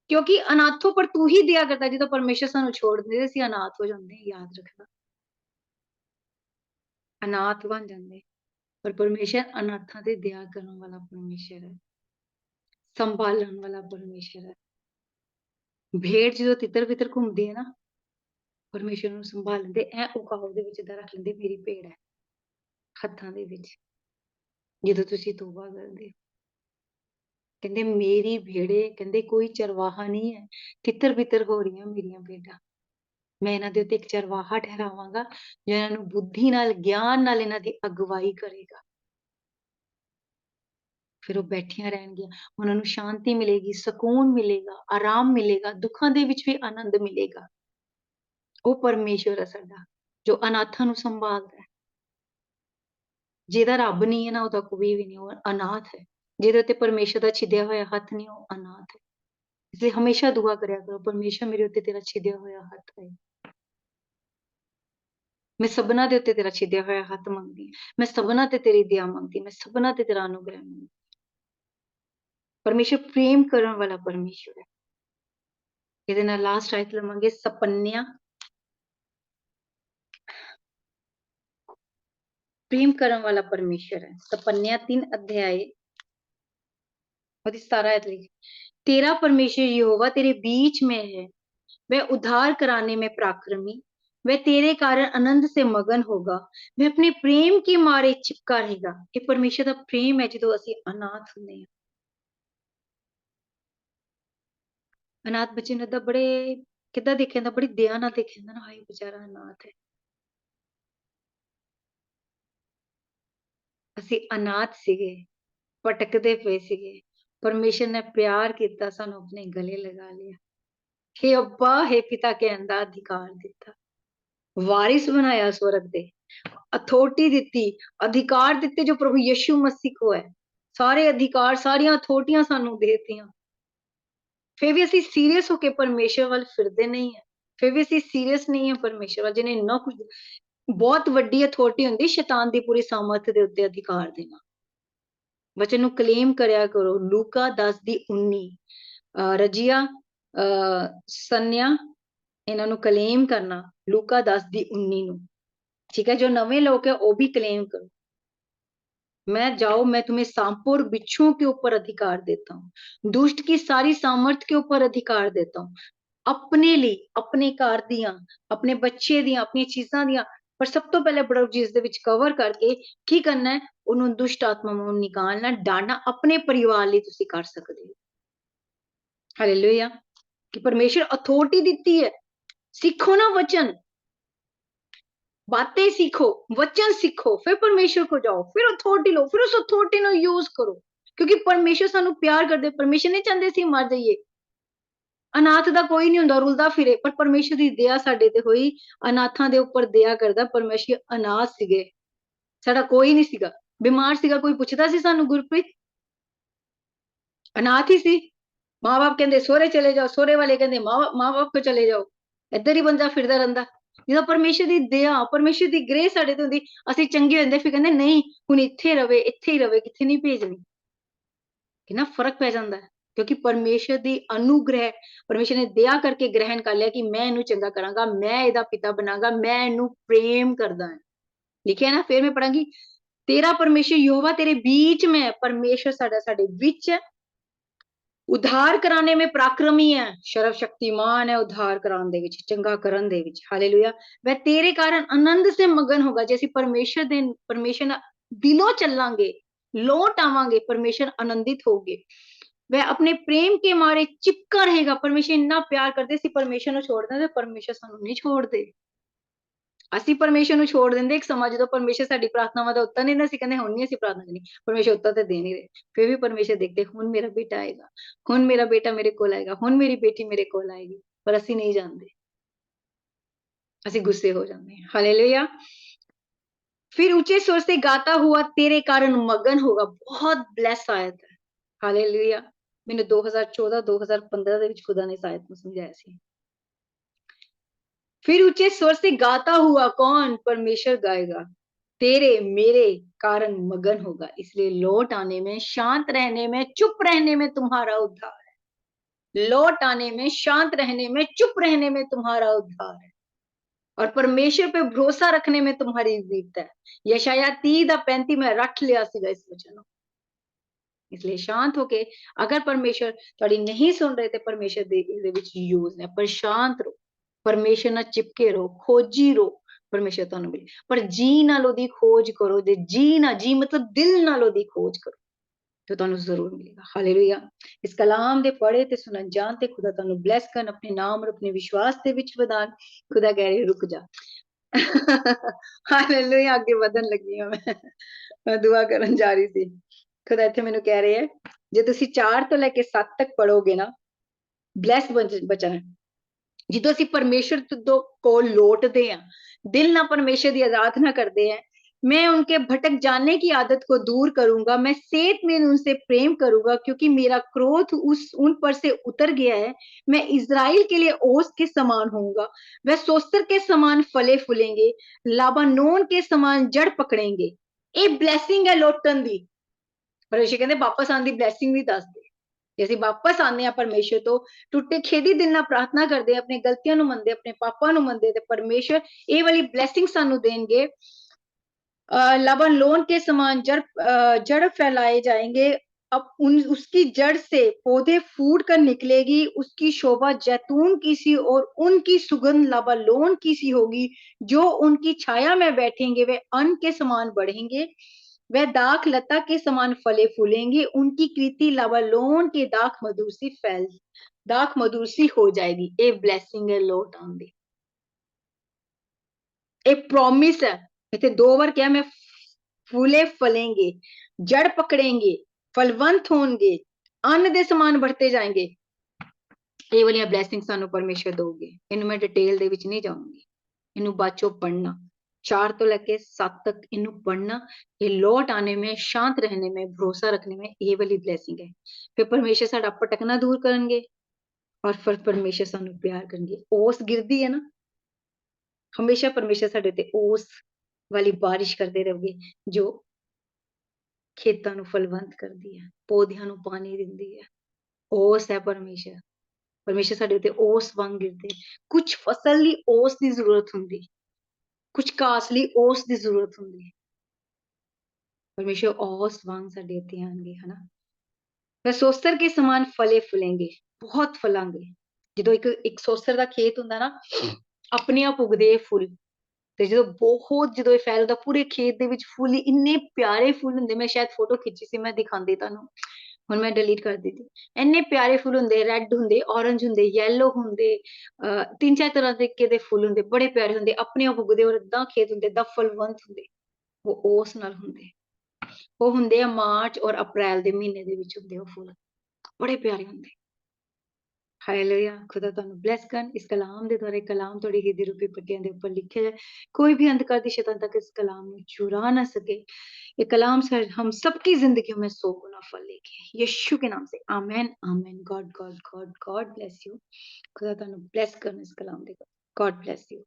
क्योंकि अनाथों पर तू ही दया करता, ਜਦੋਂ परमेश्वर ਸਾਨੂੰ ਛੋੜ ਦਿੰਦੇ ਅਸੀਂ ਅਨਾਥ ਹੋ ਜਾਂਦੇ, ਯਾਦ ਰੱਖਣਾ, ਅਨਾਥ ਬਣ ਜਾਂਦੇ। पर परमेश्वर अनाथां ते दया करने वाला परमेश्वर है, संभालने वाला परमेश्वर है। भेड़ जो तितर बितर घूमती है ना, परमेश्वर ਨੂੰ संभाल लेंदे, ऐ उकाव ਦੇ ਵਿੱਚ ਦਾ ਰੱਖ ਲੈਂਦੇ, ਮੇਰੀ ਭੇਡ ਹੈ ਹੱਥਾਂ ਦੇ ਵਿੱਚ। ਜਦੋਂ ਤੁਸੀਂ ਤੋਬਾ ਕਰਦੇ, ਕਹਿੰਦੇ ਮੇਰੀ ਭੇੜੇ, ਕਹਿੰਦੇ ਕੋਈ ਚਰਵਾਹਾ ਨਹੀਂ ਹੈ, ਤਿੱਤਰ ਬਿੱਤਰ ਹੋ ਰਹੀਆਂ ਮੇਰੀਆਂ ਭੇਡਾਂ। ਮੈਂ ਇਹਨਾਂ ਦੇ ਉੱਤੇ ਇੱਕ ਚਰਵਾਹਾ ਠਹਿਰਾਵਾਂਗਾ, ਜੋ ਇਹਨਾਂ ਨੂੰ ਬੁੱਧੀ ਨਾਲ, ਗਿਆਨ ਨਾਲ ਇਹਨਾਂ ਦੀ ਅਗਵਾਈ ਕਰੇਗਾ। ਫਿਰ ਉਹ ਬੈਠੀਆਂ ਰਹਿਣਗੀਆਂ, ਉਹਨਾਂ ਨੂੰ ਸ਼ਾਂਤੀ ਮਿਲੇਗੀ, ਸਕੂਨ ਮਿਲੇਗਾ, ਆਰਾਮ ਮਿਲੇਗਾ, ਦੁੱਖਾਂ ਦੇ ਵਿੱਚ ਵੀ ਆਨੰਦ ਮਿਲੇਗਾ। ਉਹ ਪਰਮੇਸ਼ਵਰ ਹੈ ਸਾਡਾ, ਜੋ ਅਨਾਥਾਂ ਨੂੰ ਸੰਭਾਲਦਾ ਹੈ। ਜਿਹਦਾ ਰੱਬ ਨਹੀਂ ਹੈ ਨਾ, ਉਹਦਾ ਕੋਈ ਵੀ ਨਹੀਂ, ਉਹ ਅਨਾਥ ਹੈ। ਜਿਹਦੇ ਉੱਤੇ ਪਰਮੇਸ਼ਵਰ ਦਾ ਛਿਦਿਆ ਹੋਇਆ ਹੱਥ ਨਹੀਂ, ਉਹ ਅਨਾਥ ਹੈ। ਇਸ ਲਈ ਹਮੇਸ਼ਾ ਦੁਆ ਕਰਿਆ ਕਰੋ, ਪਰਮੇਸ਼ਵਰ ਮੇਰੇ ਉੱਤੇ ਤੇਰਾ ਛਿਦਿਆ ਹੋਇਆ ਹੱਥ ਹੈ। ਮੈਂ ਸਭਨਾਂ ਦੇ ਉੱਤੇ ਤੇਰਾ ਛਿਦਿਆ ਹੋਇਆ ਹੱਥ ਮੰਗਦੀ, ਮੈਂ ਸਭਨਾਂ ਤੇ ਤੇਰੀ ਦਇਆ ਮੰਗਦੀ, ਮੈਂ ਸਭਨਾਂ ਤੇ ਤੇਰਾ ਅਨੁਗ੍ਰਹਿ ਮੰਗਦੀ। परमेश्वर प्रेम करने वाला परमेश्वर है। ਇਹਦੇ ਨਾਲ ਲਾਸਟ ਆਇਤ ਲਵਾਂਗੇ, ਸਪੰਨਿਆ। प्रेम करने वाला परमेश्वर है। सपन्या 3 अध्याय और 17 आयत लिखी, तेरा परमेश्वर यहोवा तेरे बीच में है, वह उद्धार कराने में पराक्रमी, वह तेरे कारण आनंद से मगन होगा, वह अपने प्रेम के मारे चिपका रहेगा। ये परमेश्वर का प्रेम है ਜਦੋਂ ਅਸੀਂ ਅਨਾਥ ਹੁੰਦੇ ਹਾਂ। ਅਨਾਥ ਬੱਚੇ ਨੂੰ ਤਾਂ ਬੜੇ ਕਿੱਦਾਂ ਦੇਖਿਆ ਜਾਂਦਾ, ਬੜੀ ਦਇਆ ਨਾਲ ਦੇਖਿਆ ਜਾਂਦਾ ਨਾ, ਹਾਏ ਵਿਚਾਰਾ ਅਨਾਥ ਹੈ। ਅਸੀਂ ਅਨਾਥ ਸੀਗੇ, ਭਟਕਦੇ ਪਏ ਸੀਗੇ, ਪਰਮੇਸ਼ਰ ਨੇ ਪਿਆਰ ਕੀਤਾ, ਸਾਨੂੰ ਆਪਣੇ ਗਲੇ ਲਗਾ ਲਿਆ। हे अब्बा हे पिता कहण ਦਾ ਅਧਿਕਾਰ ਦਿੱਤਾ, ਵਾਰਿਸ ਬਣਾਇਆ स्वर्ग ਦੇ, अथॉरिटी ਦਿੱਤੀ, ਅਧਿਕਾਰ ਦਿੱਤੇ ਜੋ ਪ੍ਰਭੂ ਯਿਸੂ ਮਸੀਹ ਕੋ ਹੈ। ਸਾਰੇ ਅਧਿਕਾਰ, ਸਾਰੀਆਂ ਅਥਾਰਟੀਆਂ ਸਾਨੂੰ ਦੇਤੀਆਂ। ਫਿਰ ਵੀ ਅਸੀਂ ਸੀਰੀਅਸ ਹੋ ਕੇ ਪਰਮੇਸ਼ਰ ਵੱਲ ਫਿਰਦੇ ਨਹੀਂ ਹੈ, ਫਿਰ ਵੀ ਅਸੀਂ ਸੀਰੀਅਸ ਨਹੀਂ ਹੈ ਪਰਮੇਸ਼ਰ ਵੱਲ, ਜਿਹਨੇ ਇੰਨਾ ਕੁਝ, ਬਹੁਤ ਵੱਡੀ ਅਥਾਰਟੀ ਹੁੰਦੀ ਸ਼ੈਤਾਨ ਦੀ ਪੂਰੀ ਸਾਮਰਥ ਦੇ ਉੱਤੇ ਅਧਿਕਾਰ ਦੇਣਾ। ਵਚਨ ਨੂੰ ਕਲੇਮ ਕਰਿਆ ਕਰੋ। ਲੂਕਾ 10 ਦੀ 19, ਰਜੀਆ, ਸਨਿਆ, ਇਹਨਾਂ ਨੂੰ ਕਲੇਮ ਕਰਨਾ, ਲੂਕਾ 10 ਦੀ 19 ਨੂੰ, ठीक है। जो नवे लोग है वो भी क्लेम करो, मैं जाओ मैं तुम्हें सांपों और बिच्छुओं के ऊपर अधिकार देता हूँ, दुष्ट की सारी सामर्थ के ऊपर अधिकार देता हूँ, अपने लिए, अपने घर दियां, अपने बच्चे दियां, अपनी चीजां दियां, पर सब तो पहले बड़ा चीज दे विच कवर करके की करना है, उन्होंने दुष्ट आत्मा ਨੂੰ निकालना, डांटना, अपने परिवार ਲਈ ਤੁਸੀਂ कर सकते हो। हालेलुया, कि परमेश्वर अथॉरिटी दी है। सीखो ना वचन, बातें सीखो, वचन सीखो, फिर परमेश्वर को जाओ, फिर अथॉरिटी लो, फिर उस अथॉरिटी ਨੂੰ यूज करो, क्योंकि परमेश्वर ਸਾਨੂੰ प्यार करदे। परमेश्वर नहीं चाहते ਅਸੀਂ मर जाइए। अनाथ ਦਾ ਕੋਈ ਨਹੀਂ ਹੁੰਦਾ, ਰੁਲਦਾ ਫਿਰੇ, ਪਰ ਪਰਮੇਸ਼ਰ ਦੀ ਦਇਆ ਸਾਡੇ ਤੇ ਹੋਈ, ਅਨਾਥਾਂ ਦੇ ਉੱਪਰ ਦਇਆ ਕਰਦਾ ਪਰਮੇਸ਼ਰ। ਅਨਾਥ ਸੀਗੇ, ਸਾਡਾ ਕੋਈ ਨਹੀਂ ਸੀਗਾ, ਬਿਮਾਰ ਸੀਗਾ, ਕੋਈ ਪੁੱਛਦਾ ਸੀ ਸਾਨੂੰ? ਗੁਰਪ੍ਰੀਤ ਅਨਾਥ ਹੀ ਸੀ। ਮਾਂ-ਬਾਪ ਕਹਿੰਦੇ ਸਹੁਰੇ ਚਲੇ ਜਾਓ, ਸਹੁਰੇ ਵਾਲੇ ਕਹਿੰਦੇ ਮਾਂ-ਬਾਪ ਕੋ ਚਲੇ ਜਾਓ, ਇੱਧਰ ਹੀ ਬੰਦਾ ਫਿਰਦਾ ਰਹਿੰਦਾ। ਜਦੋਂ ਪਰਮੇਸ਼ਰ ਦੀ ਦਇਆ, ਪਰਮੇਸ਼ਰ ਦੀ ਗ੍ਰੇਸ ਸਾਡੇ ਤੇ ਹੁੰਦੀ, ਅਸੀਂ ਚੰਗੇ ਹੁੰਦੇ, ਫਿਰ ਕਹਿੰਦੇ ਨਹੀਂ ਹੁਣ ਇੱਥੇ ਰਵੇ, ਇੱਥੇ ਹੀ ਰਵੇ, ਕਿੱਥੇ ਨਹੀਂ ਭੇਜਣੀ। ਕਿੰਨਾ ਫਰਕ ਪੈ ਜਾਂਦਾ ਹੈ, ਕਿਉਂਕਿ ਪਰਮੇਸ਼ਰ ਦੀ ਅਨੁਗ੍ਰਹਿ, ਪਰਮੇਸ਼ਰ ਨੇ ਦਇਆ ਕਰਕੇ ਗ੍ਰਹਿਣ ਕਰ ਲਿਆ ਕਿ ਮੈਂ ਇਹਨੂੰ ਚੰਗਾ ਕਰਾਂਗਾ, ਮੈਂ ਇਹਦਾ ਪਿਤਾ ਬਣਾਂਗਾ, ਮੈਂ ਇਹਨੂੰ ਪ੍ਰੇਮ ਕਰਦਾ ਹਾਂ। ਲਿਖਿਆ ਨਾ, ਫਿਰ ਮੈਂ ਪੜਾਂਗੀ, ਤੇਰਾ ਪਰਮੇਸ਼ਰ ਯਹੋਵਾ ਤੇਰੇ बीच में है, ਪਰਮੇਸ਼ਰ ਸਾਡਾ ਸਾਡੇ ਵਿੱਚ ਹੈ, उद्धार कराने में पराक्रमी है, सर्वशक्तिमान है उद्धार कराने दे विच, चंगा करन दे विच। हालेलुया, वह तेरे कारण आनंद से मगन होगा। जैसे परमेश्वर दे, परमेश्वर दिलों चलांगे, लौट आवांगे, परमेश्वर आनंदित होगे, वह अपने प्रेम के मारे चिपका रहेगा। परमेश्वर इन्ना प्यार करते, सी परमेश्वर ਨੂੰ छोड़ देंदे, परमेश्वर ਸਾਨੂੰ नहीं छोड़दे। ਅਸੀਂ ਪਰਮੇਸ਼ਰ ਨੂੰ ਛੋੜ ਦਿੰਦੇ। ਇੱਕ ਸਮਾਂ ਜਦੋਂ ਪਰਮੇਸ਼ਰ ਸਾਡੀ ਪ੍ਰਾਰਥਨਾਵਾਂ ਦਾ ਉੱਤਰ ਨਹੀਂ ਨਾ, ਅਸੀਂ ਕਹਿੰਦੇ ਹੁਣ ਨਹੀਂ ਅਸੀਂ ਪ੍ਰਾਰਥਨਾ ਕਰਨੀ, ਪਰਮੇਸ਼ਰ ਉੱਤਰ ਤੇ ਦੇ ਨਹੀਂ ਰਹੇ, ਫਿਰ ਵੀ ਪਰਮੇਸ਼ਰ ਦੇਖਦੇ ਹੁਣ ਮੇਰਾ ਬੇਟਾ ਆਏਗਾ, ਹੁਣ ਮੇਰਾ ਬੇਟਾ ਮੇਰੇ ਕੋਲ ਆਏਗਾ, ਹੁਣ ਮੇਰੀ ਬੇਟੀ ਮੇਰੇ ਕੋਲ ਆਏਗੀ, ਪਰ ਅਸੀਂ ਨਹੀਂ ਜਾਂਦੇ, ਅਸੀਂ ਗੁੱਸੇ ਹੋ ਜਾਂਦੇ ਹਾਂ। ਹਾਲੇਲੂਇਆ। फिर ऊंचे स्वर से गाता हुआ तेरे कारण मगन होगा। बहुत ब्लेस आयत है। हालेलुया। मैंने 2014-2015 ਦੇ ਵਿੱਚ ਖੁਦਾ ਨੇ ਇਸ ਆਇਤ ਨੂੰ ਸਮਝਾਇਆ ਸੀ। फिर ऊंचे स्वर से गाता हुआ, कौन? परमेश्वर गाएगा, तेरे मेरे कारण मगन होगा, इसलिए लौट आने में, शांत रहने में, चुप रहने में तुम्हारा उद्धार है। लौट आने में, शांत रहने में, चुप रहने में तुम्हारा उद्धार है, और परमेश्वर पे भरोसा रखने में तुम्हारी जीत है। यशाया 30:35 में रख लिया सीगा इस वचन। इसलिए शांत होके, अगर परमेश्वर थोड़ी नहीं सुन रहे थे, परमेश्वर दे विच यूज है, पर शांत रहो, परमेश्वर ਨਾਲ चिपके रहो, खोजी रहो, परमेश्वर ਤੁਹਾਨੂੰ ਮਿਲੇ। पर जी ਨਾਲ ਉਹਦੀ खोज करो, जे जी ना, जी मतलब दिल ਨਾਲ ਉਹਦੀ खोज करो, तो ਤੁਹਾਨੂੰ ਜ਼ਰੂਰ ਮਿਲੇਗਾ। ਹਾਲੇਲੂਇਆ। ਇਸ ਕਲਾਮ ਦੇ ਪੜ੍ਹੇ ਤੇ ਸੁਣਨ ਜਾਣ ਤੇ ਖੁਦਾ ਤੁਹਾਨੂੰ ਬਲੈਸ ਕਰਨ, ਆਪਣੇ ਨਾਮ ਔਰ ਆਪਣੇ ਵਿਸ਼ਵਾਸ ਦੇ ਵਿੱਚ ਵਧਾਣ। ਖੁਦਾ ਕਹਿ ਰਿਹਾ ਰੁਕ ਜਾ। ਹਾਲੇਲੂਇਆ। ਅੱਗੇ ਵਧਣ ਲੱਗੀ ਹਾਂ ਮੈਂ ਦੁਆ ਕਰਨ ਜਾ ਰਹੀ ਸੀ। ਖੁਦਾ ਇੱਥੇ ਮੈਨੂੰ ਕਹਿ ਰਿਹਾ ਹੈ, ਜੇ ਤੁਸੀਂ 4 ਤੋਂ ਲੈ ਕੇ 7 ਤੱਕ ਪੜੋਗੇ ਨਾ, ਬਲੈਸ ਬਚਨ, ਜਦੋਂ ਅਸੀਂ परमेश्वर को लौटते हैं, दिल ना परमेश्वर की आराधना करते हैं, मैं उनके भटक जाने की आदत को दूर करूंगा, मैं सेत में उनसे प्रेम करूंगा, क्योंकि मेरा क्रोध उन पर से उतर गया है। मैं इजराइल के लिए ओस के समान होऊंगा, वह सोस्तर के समान फले फूलेंगे, लाबानोन के समान जड़ पकड़ेंगे। ये ब्लैसिंग है लौटन दी। परमेश्वर कहते वापस आने की ब्लैसिंग भी दस दे। ਜੇ ਅਸੀਂ ਵਾਪਸ ਆਉਂਦੇ ਹਾਂ ਪਰਮੇਸ਼ਰ ਤੋਂ, ਟੁੱਟੇ ਖੇਦੀ ਦਿਲ ਨਾਲ ਪ੍ਰਾਰਥਨਾ ਕਰਦੇ ਹਾਂ, ਆਪਣੇ ਗਲਤੀਆਂ ਨੂੰ ਮੰਨਦੇ, ਆਪਣੇ ਪਾਪਾਂ ਨੂੰ ਮੰਨਦੇ, ਤੇ ਪਰਮੇਸ਼ਰ ਇਹ ਵਾਲੀ ਬਲੇਸਿੰਗ ਸਾਨੂੰ ਦੇਣਗੇ। लबन लोन के समान जड़ फैलाए जाएंगे, अब उसकी जड़ से पौधे फूट कर निकलेगी, उसकी शोभा जैतून की सी और उनकी सुगंध लबानोन की सी होगी। जो उनकी छाया में बैठेंगे वे अन्न के समान बढ़ेंगे, वह दाख लता के समान फले फूलेंगे। उनकी कृति लबानोन के दाख मधुर सी हो जाएगी। ए ब्लेसिंग है लॉर्ड ऑन दी, एक प्रॉमिस है। इतने 2 बार क्या, मैं फूले फलेंगे, जड़ पकड़ेंगे, फलवंत होंगे, अन्न ਦੇ ਸਮਾਨ बढ़ते जाएंगे। ਇਹ ਵਾਲੀਆਂ ਬਲੇਸਿੰਗ ਸਾਨੂੰ ਪਰਮੇਸ਼ਰ ਦੋਗੇ। ਇਹਨੂੰ ਮੈਂ ਡਿਟੇਲ ਦੇ ਵਿੱਚ ਨਹੀਂ ਜਾਊਂਗੀ, ਇਹਨੂੰ ਬਾਚੋ पढ़ना, 4 ਤੋਂ ਲੈ ਕੇ 7 तक ਇਹਨੂੰ पढ़ना। ये लौट आने में, शांत रहने में, भरोसा रखने में ये वाली ब्लैसिंग है। फिर परमेश्वर साडा भटकना दूर करेंगे और फिर परमेश्वर सानू प्यार करेंगे। ओस गिरदी है ना, हमेशा परमेश्वर साडे ते ओस वाली बारिश करते रहोगे जो ਖੇਤਾਂ ਨੂੰ ਫਲਵੰਤ ਕਰਦੀ ਹੈ, ਪੌਦਿਆਂ ਨੂੰ ਪਾਣੀ ਦਿੰਦੀ ਹੈ। ਓਸ ਹੈ ਪਰਮੇਸ਼ਰ। ਪਰਮੇਸ਼ਰ ਸਾਡੇ ਉੱਤੇ ਓਸ ਵਾਂਗ ਗਿਰਦੇ। ਕੁਝ ਫਸਲ ਲਈ ਓਸ ਦੀ ਜ਼ਰੂਰਤ ਹੁੰਦੀ, ਕੁਝ ਘਾਸ ਲਈ ਓਸ ਦੀ ਜ਼ਰੂਰਤ ਹੁੰਦੀ। ਪਰਮੇਸ਼ਰ ਓਸ ਵਾਂਗ ਸਾਡੇ ਉੱਤੇ ਆਣਗੇ, ਹਨਾ। ਵਹ ਸੋਸਰ ਕੇ ਸਮਾਨ ਫਲੇ ਫੁਲेंगे, ਬਹੁਤ ਫਲਾਂਗੇ। ਜਦੋਂ ਇੱਕ ਸੋਸਰ ਦਾ ਖੇਤ ਹੁੰਦਾ ਨਾ, ਆਪਣੇ ਆਪ ਉਗਦੇ ਫੁੱਲ। ਤੇ ਜਦੋਂ ਇਹ ਫੈਲਦਾ ਪੂਰੇ ਖੇਤ ਦੇ ਵਿੱਚ ਫੁੱਲ, ਇੰਨੇ ਪਿਆਰੇ ਫੁੱਲ ਹੁੰਦੇ। ਮੈਂ ਸ਼ਾਇਦ ਫੋਟੋ ਖਿੱਚੀ ਸੀ, ਮੈਂ ਦਿਖਾਉਂਦੀ ਤੁਹਾਨੂੰ, ਹੁਣ ਮੈਂ ਡਿਲੀਟ ਕਰ ਦਿੱਤੀ। ਇੰਨੇ ਪਿਆਰੇ ਫੁੱਲ ਹੁੰਦੇ, ਰੈੱਡ ਹੁੰਦੇ, ਔਰੰਜ ਹੁੰਦੇ, ਯੈਲੋ ਹੁੰਦੇ, 3-4 ਤਰ੍ਹਾਂ ਦੇ ਫੁੱਲ ਹੁੰਦੇ, ਬੜੇ ਪਿਆਰੇ ਹੁੰਦੇ, ਆਪਣੇ ਆਪ ਉਗਦੇ ਔਰ ਏਦਾਂ ਖੇਤ ਹੁੰਦੇ, ਏਦਾਂ ਫਲਵੰਤ ਹੁੰਦੇ। ਉਹ ਉਸ ਨਾਲ ਹੁੰਦੇ, ਉਹ ਹੁੰਦੇ ਆ ਮਾਰਚ ਔਰ ਅਪ੍ਰੈਲ ਦੇ ਮਹੀਨੇ ਦੇ ਵਿੱਚ ਹੁੰਦੇ ਉਹ ਫੁੱਲ, ਬੜੇ ਪਿਆਰੇ ਹੁੰਦੇ। हालेलुया। खुदा ਤੁਹਾਨੂੰ ब्लेस ਕਰਨ। इस कलाम ਦੇ ਦੁਆਰਾ कलाम ਤੁਹਾਡੀ ਹਿਰਦੇ ਰੂਪੀ ਪੱਤਿਆਂ ਦੇ ਉੱਪਰ ਲਿਖਿਆ ਜਾਏ। कोई भी अंधकार ਦੀ शैतान तक इस कलाम ਨੂੰ चुरा ना सके। ये कलाम से हम सबकी जिंदगियों में 100 गुना फल लेके आए। यीशु के नाम से आमेन आमेन। God God God God bless you. खुदा ਤੁਹਾਨੂੰ ब्लेस ਕਰਨ इस कलाम ਦੇ। God bless you.